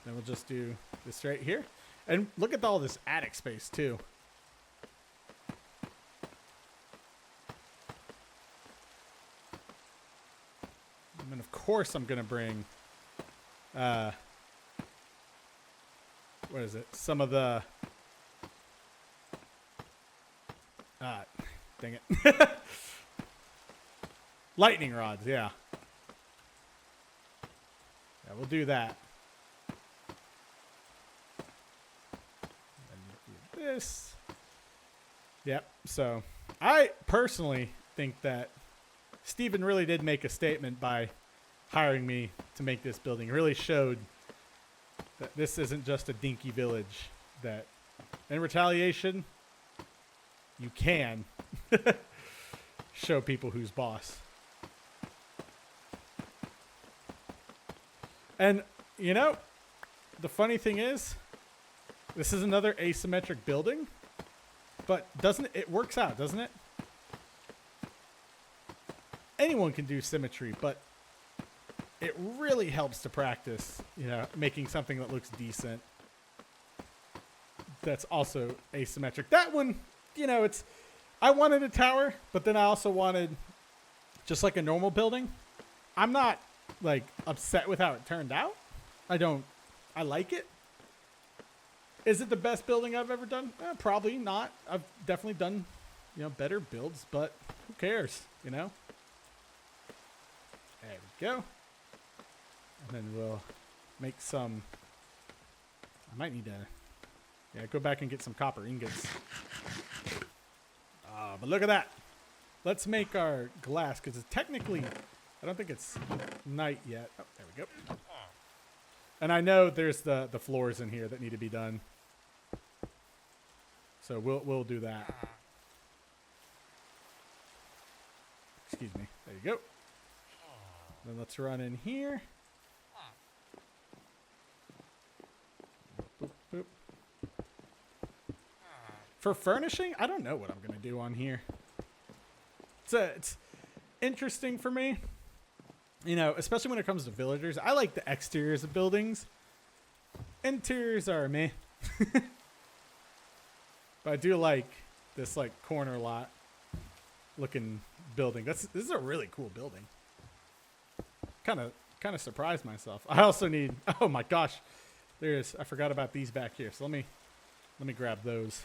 Then we'll just do this right here. And look at all this attic space, too. And then, of course, I'm going to bring, what is it? Some of the, dang it. Lightning rods, yeah. Yeah, we'll do that. And do this. Yep, so I personally think that Steven really did make a statement by hiring me to make this building. It really showed that this isn't just a dinky village, that in retaliation, you can show people who's boss. And, you know, the funny thing is, this is another asymmetric building, but it works out, doesn't it? Anyone can do symmetry, but it really helps to practice, you know, making something that looks decent. That's also asymmetric. That one, you know, I wanted a tower, but then I also wanted just like a normal building. I'm not like upset with how it turned out. I like it. Is it the best building I've ever done? Probably not. I've definitely done, you know, better builds, but who cares, you know? There we go. And then we'll make some, I might need to, go back and get some copper ingots. But look at that. Let's make our glass, because it's technically, I don't think it's night yet. Oh, there we go. And I know there's the floors in here that need to be done. So we'll do that. Excuse me. There you go. Then let's run in here. Boop, boop. For furnishing, I don't know what I'm going to do on here. It's interesting for me. You know, especially when it comes to villagers. I like the exteriors of buildings. Interiors are meh. But I do like this like corner lot looking building. This is a really cool building. Kind of surprised myself. I also need, oh my gosh. I forgot about these back here. So let me grab those.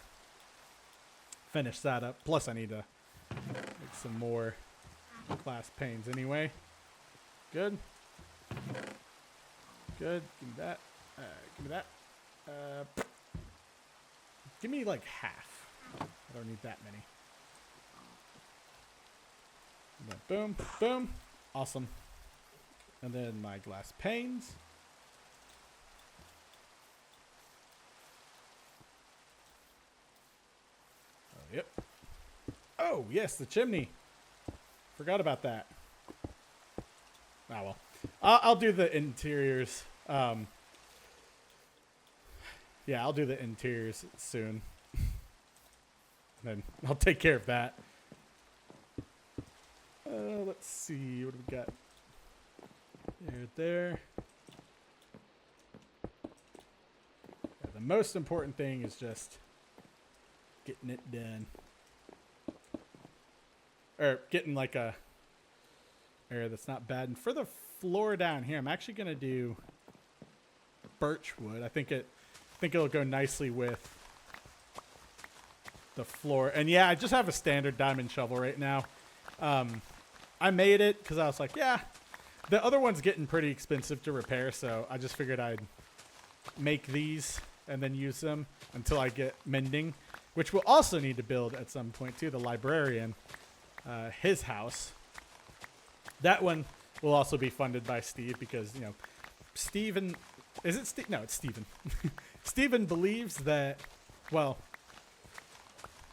Finish that up. Plus I need to make some more glass panes anyway. Good. Good. Give me that. Give me that. Give me like half. I don't need that many. And then boom, boom. Awesome. And then my glass panes. Oh, yep. Oh, yes, the chimney. Forgot about that. Ah, well. I'll do the interiors. Yeah, I'll do the interiors soon. Then I'll take care of that. Let's see. What do we got? There. Yeah, the most important thing is just getting it done. Or getting like a area that's not bad. And for the floor down here, I'm actually going to do birch wood. I think it'll go nicely with the floor. And yeah, I just have a standard diamond shovel right now. I made it because I was like, yeah, the other one's getting pretty expensive to repair, so I just figured I'd make these and then use them until I get mending, which we'll also need to build at some point too, the librarian, his house. That one will also be funded by Steve because, you know, Steven, is it Steve? No, it's Steven. Steven believes that, well,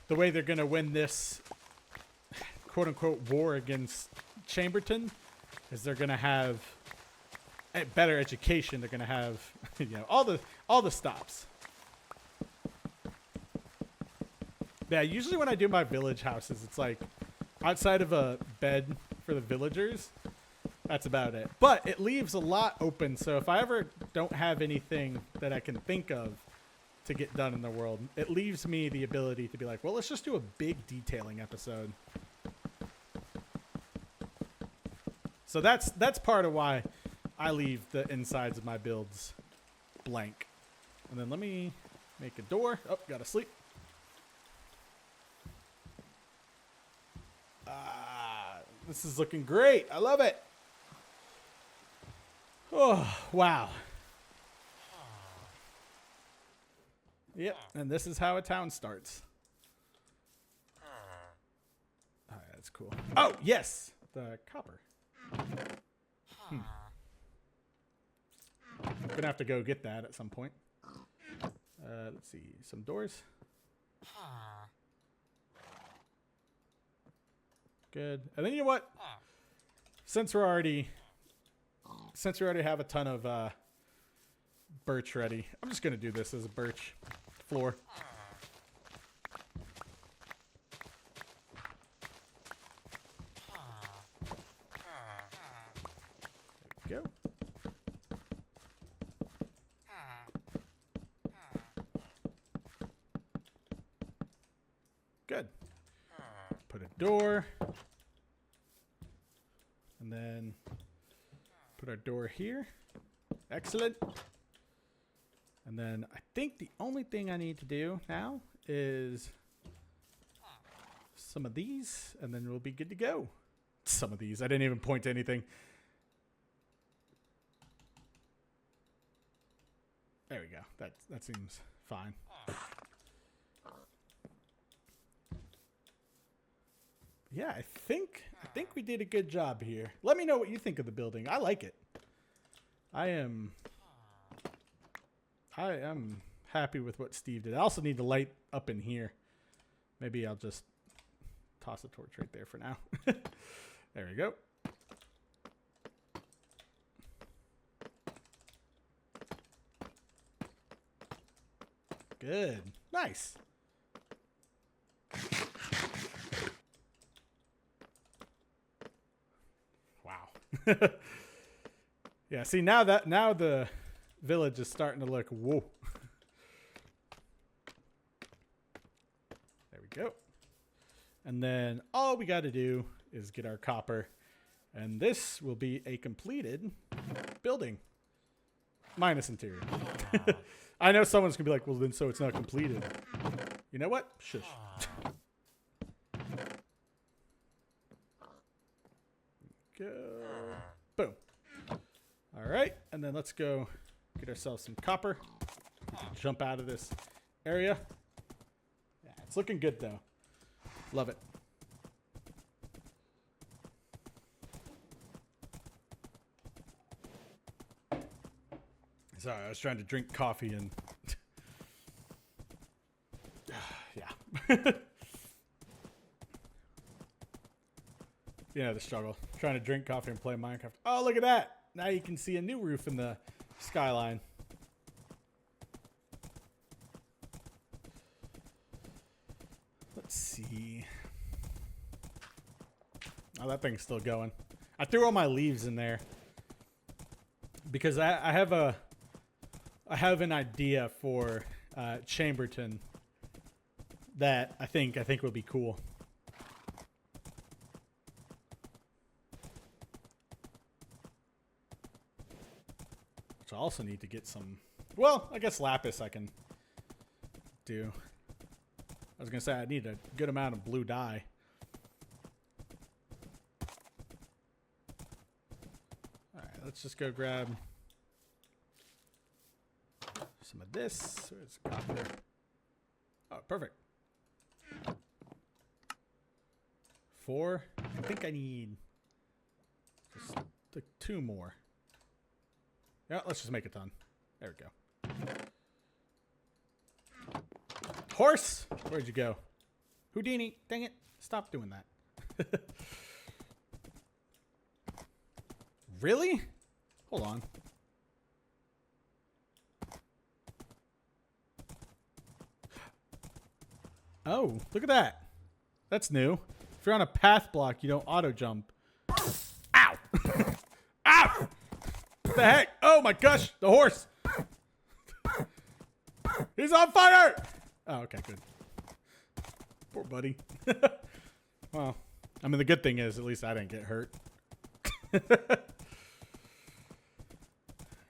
the way they're going to win this quote-unquote war against Chamberton is they're going to have a better education. They're going to have, you know, all the stops. Yeah, usually when I do my village houses, it's like outside of a bed for the villagers, that's about it. But it leaves a lot open, so if I ever don't have anything that I can think of to get done in the world, it leaves me the ability to be like, well, let's just do a big detailing episode. So that's part of why I leave the insides of my builds blank. And then let me make a door. Oh, gotta sleep. This is looking great. I love it. Oh, wow. Yep, and this is how a town starts. Oh, that's cool. Oh, yes, the copper. Gonna have to go get that at some point. Let's see, some doors. Good. And then you know what? Since we already have a ton of birch ready, I'm just gonna do this as a birch floor. There we go. Good. Put a door. And then put our door here. Excellent. And then I think the only thing I need to do now is some of these, and then we'll be good to go. Some of these. I didn't even point to anything. There we go. That seems fine. Yeah, I think we did a good job here. Let me know what you think of the building. I like it. I am happy with what Steve did. I also need the light up in here. Maybe I'll just toss a torch right there for now. There we go. Good. Nice. Wow. Yeah, see now the village is starting to look whoa. There we go. And then all we got to do is get our copper, and this will be a completed building. Minus interior. I know someone's gonna be like, well then so it's not completed. You know what? Shush. Go. Boom. All right, and then let's go get ourselves some copper. Jump out of this area. It's looking good, though. Love it. Sorry, I was trying to drink coffee and... yeah. You know the struggle. Trying to drink coffee and play Minecraft. Oh, look at that! Now you can see a new roof in the skyline. Let's see. Oh, that thing's still going. I threw all my leaves in there because I have an idea for Chamberton that I think would be cool. Which I also need to get some. Well, I guess lapis I can do. I was gonna say I need a good amount of blue dye. All right, let's just go grab some of this. Where's copper? Oh, perfect. 4. I think I need just like 2 more. Yeah, let's just make a ton. There we go. Horse! Where'd you go? Houdini! Dang it. Stop doing that. Really? Hold on. Oh, look at that. That's new. If you're on a path block, you don't auto jump. Ow! Ow! What the heck? Oh my gosh, the horse! He's on fire! Oh, okay, good. Poor buddy. Well, I mean, the good thing is at least I didn't get hurt.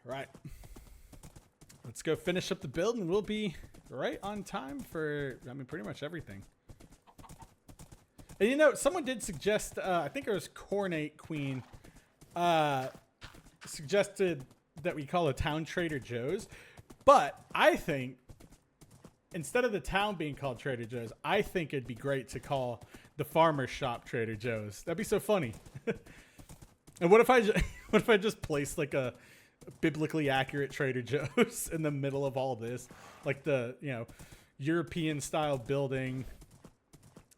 Right. Let's go finish up the build and we'll be right on time for, I mean, pretty much everything. And you know, someone did suggest, I think it was Cornate Queen, suggested that we call a town Trader Joe's. But I think, instead of the town being called Trader Joe's, I think it'd be great to call the farmer's shop Trader Joe's. That'd be so funny. And what if I just placed like a biblically accurate Trader Joe's in the middle of all this, like the, you know, European style building,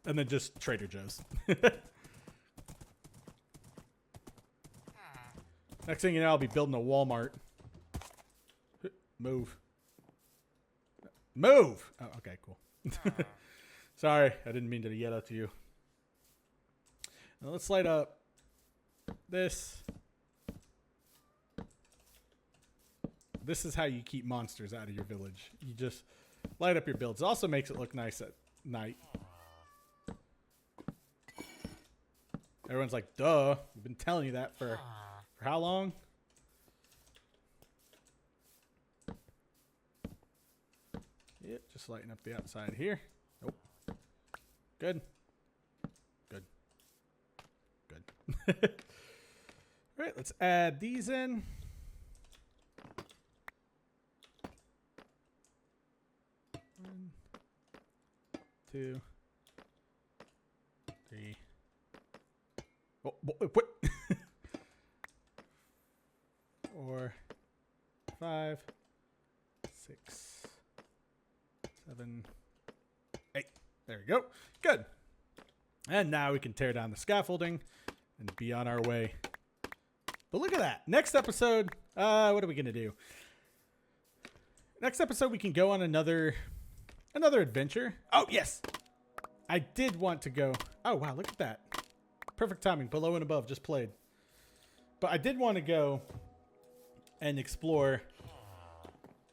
and then just Trader Joe's. Next thing you know, I'll be building a Walmart. Move. Move! Oh, okay, cool. Sorry, I didn't mean to yell at you. Now let's light up this. This is how you keep monsters out of your village. You just light up your builds. It also makes it look nice at night. Everyone's like, duh. We've been telling you that for how long? Yep, just lighting up the outside here. Nope. Good. Good. Good. All right, let's add these in. 1, 2, 3. Oh, what? 4, 5, 6, 7, 8. There we go. Good. And now we can tear down the scaffolding and be on our way. But look at that. Next episode, what are we going to do? Next episode, we can go on another adventure. Oh, yes. I did want to go. Oh, wow. Look at that. Perfect timing. Below and above just played. But I did want to go and explore.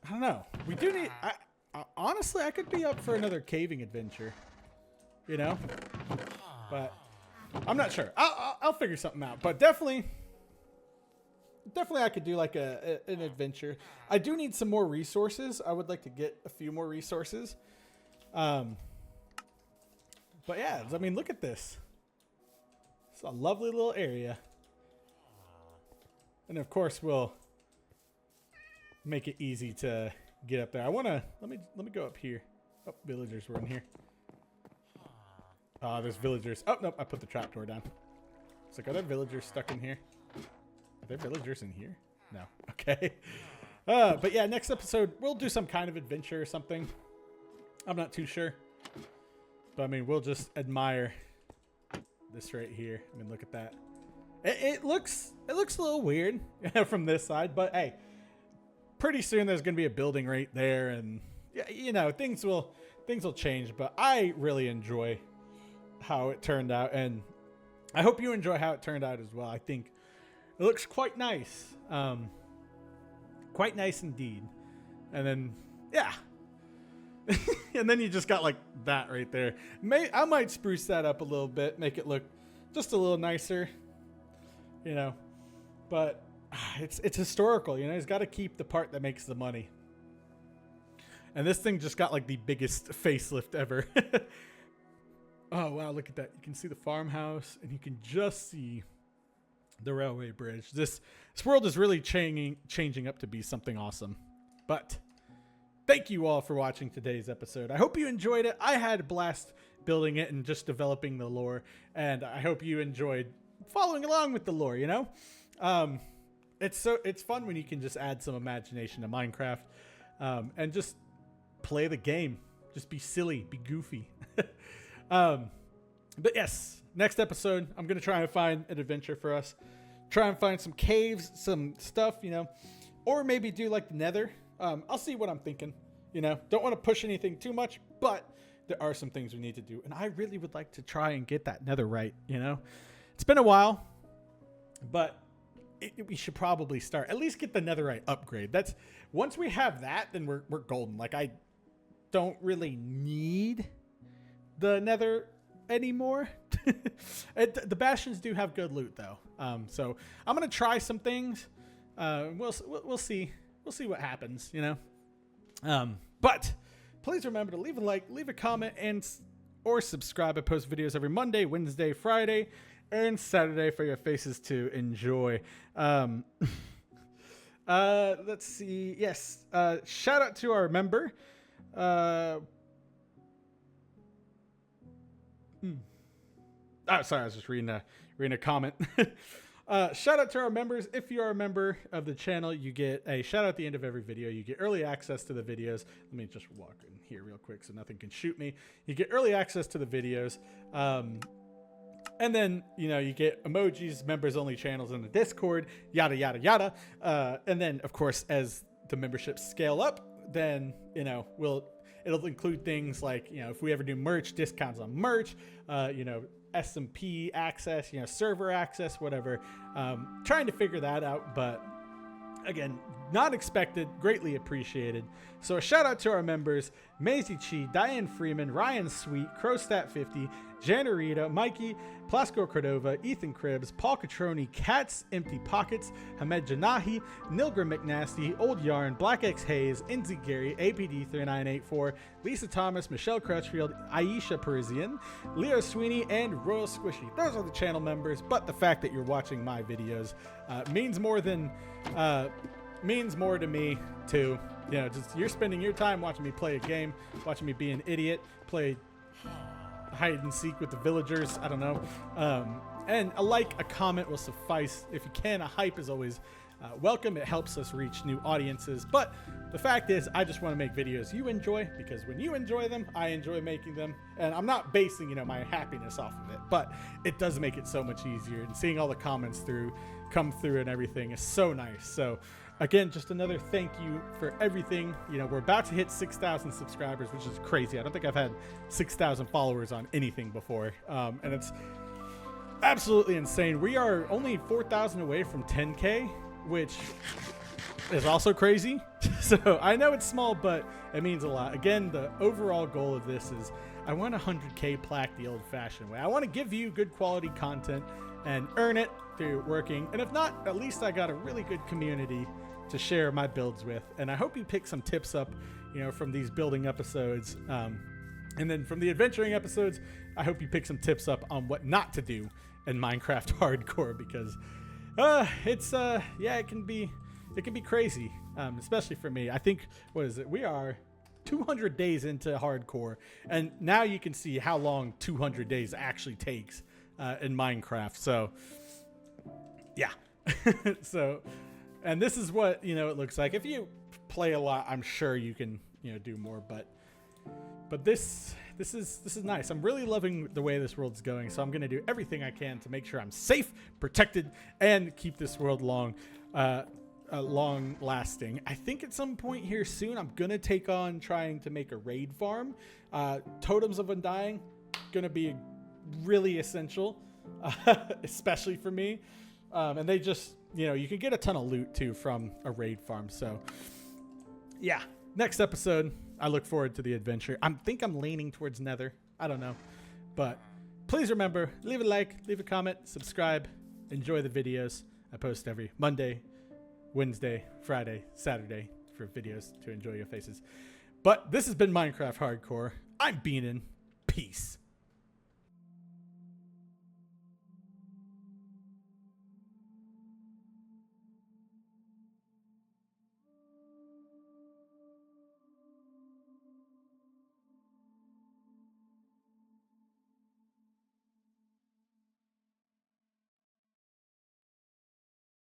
I don't know. We do need... honestly, I could be up for another caving adventure. You know? But I'm not sure. I'll figure something out. But definitely I could do like an adventure. I do need some more resources. I would like to get a few more resources. But yeah, I mean, look at this. It's a lovely little area. And of course, we'll make it easy to get up there. I want to, let me go up here. Oh, villagers were in here. There's villagers. Oh, nope, I put the trapdoor down. It's like, are there villagers stuck in here? Are there villagers in here? No. Okay. But yeah, next episode, we'll do some kind of adventure or something. I'm not too sure. But I mean, we'll just admire this right here. I mean, look at that. It looks a little weird from this side, but hey, pretty soon there's going to be a building right there, and you know, things will change, but I really enjoy how it turned out, and I hope you enjoy how it turned out as well. I think it looks quite nice. Quite nice indeed. And then, yeah. And then you just got like that right there. I might spruce that up a little bit, make it look just a little nicer, you know. But it's historical, you know. He's got to keep the part that makes the money. And this thing just got like the biggest facelift ever. Oh, wow, look at that. You can see the farmhouse, and you can just see the railway bridge. This world is really changing up to be something awesome. But thank you all for watching today's episode. I hope you enjoyed it. I had a blast building it and just developing the lore, and I hope you enjoyed following along with the lore, you know? It's fun when you can just add some imagination to Minecraft, and just play the game. Just be silly, be goofy. But yes, next episode, I'm going to try and find an adventure for us. Try and find some caves, some stuff, you know, or maybe do like the Nether. I'll see what I'm thinking, you know. Don't want to push anything too much, but there are some things we need to do. And I really would like to try and get that Nether right, you know. It's been a while, but we should probably start. At least get the Netherite upgrade. That's once we have that, then we're golden. Like, I don't really need the Nether anymore. The Bastions do have good loot though, so I'm gonna try some things. We'll see what happens, you know. But please remember to leave a like, leave a comment, or subscribe. I post videos every Monday, Wednesday, Friday, and Saturday for your faces to enjoy. Let's see. Yes, shout out to our member. Oh, sorry, I was just reading a comment. Shout out to our members. If you are a member of the channel, you get a shout out at the end of every video. You get early access to the videos. Let me just walk in here real quick so nothing can shoot me. You get early access to the videos. And then, you know, you get emojis, members only channels in the Discord, yada, yada, yada. And then, of course, as the memberships scale up, then, you know, it'll include things like, you know, if we ever do merch, discounts on merch, you know, SMP access, you know, server access, whatever. Trying to figure that out, but again, not expected, greatly appreciated. So a shout out to our members: Maisie Chi, Diane Freeman, Ryan Sweet, Crowstat50, Janarita, Mikey, Plasco Cordova, Ethan Cribbs, Paul Catroni, Cats, Empty Pockets, Hamed Janahi, Nilgram McNasty, Old Yarn, Black X Hayes, Inzy Gary, APD3984, Lisa Thomas, Michelle Crutchfield, Aisha Parisian, Leo Sweeney, and Royal Squishy. Those are the channel members, but the fact that you're watching my videos means more to me too. You know, just you're spending your time watching me play a game, watching me be an idiot, play hide and seek with the villagers. I don't know. And a like, a comment will suffice. If you can, a hype is always welcome. It helps us reach new audiences. But the fact is, I just want to make videos you enjoy, because when you enjoy them, I enjoy making them. And I'm not basing, you know, my happiness off of it, but it does make it so much easier. And seeing all the comments come through and everything is so nice. So again, just another thank you for everything. You know, we're about to hit 6,000 subscribers, which is crazy. I don't think I've had 6,000 followers on anything before. And it's absolutely insane. We are only 4,000 away from 10K, which is also crazy. So I know it's small, but it means a lot. Again, the overall goal of this is I want a 100K plaque the old-fashioned way. I want to give you good quality content and earn it through working. And if not, at least I got a really good community to share my builds with. And I hope you pick some tips up, you know, from these building episodes. And then from the adventuring episodes, I hope you pick some tips up on what not to do in Minecraft Hardcore, because it can be crazy, especially for me. I think, what is it? We are 200 days into hardcore, and now you can see how long 200 days actually takes in Minecraft. So yeah. So, and this is what, it looks like. If you play a lot, I'm sure you can, do more, but this is nice. I'm really loving the way this world's going, so I'm going to do everything I can to make sure I'm safe, protected, and keep this world long lasting. I think at some point here soon, I'm going to take on trying to make a raid farm. Totems of Undying, going to be really essential, especially for me. And they just, you can get a ton of loot too from a raid farm. So yeah, next episode, I look forward to the adventure. I think I'm leaning towards Nether. I don't know, but please remember, leave a like, leave a comment, subscribe, enjoy the videos. I post every Monday, Wednesday, Friday, Saturday for videos to enjoy your faces. But this has been Minecraft Hardcore. I'm Beanin. Peace.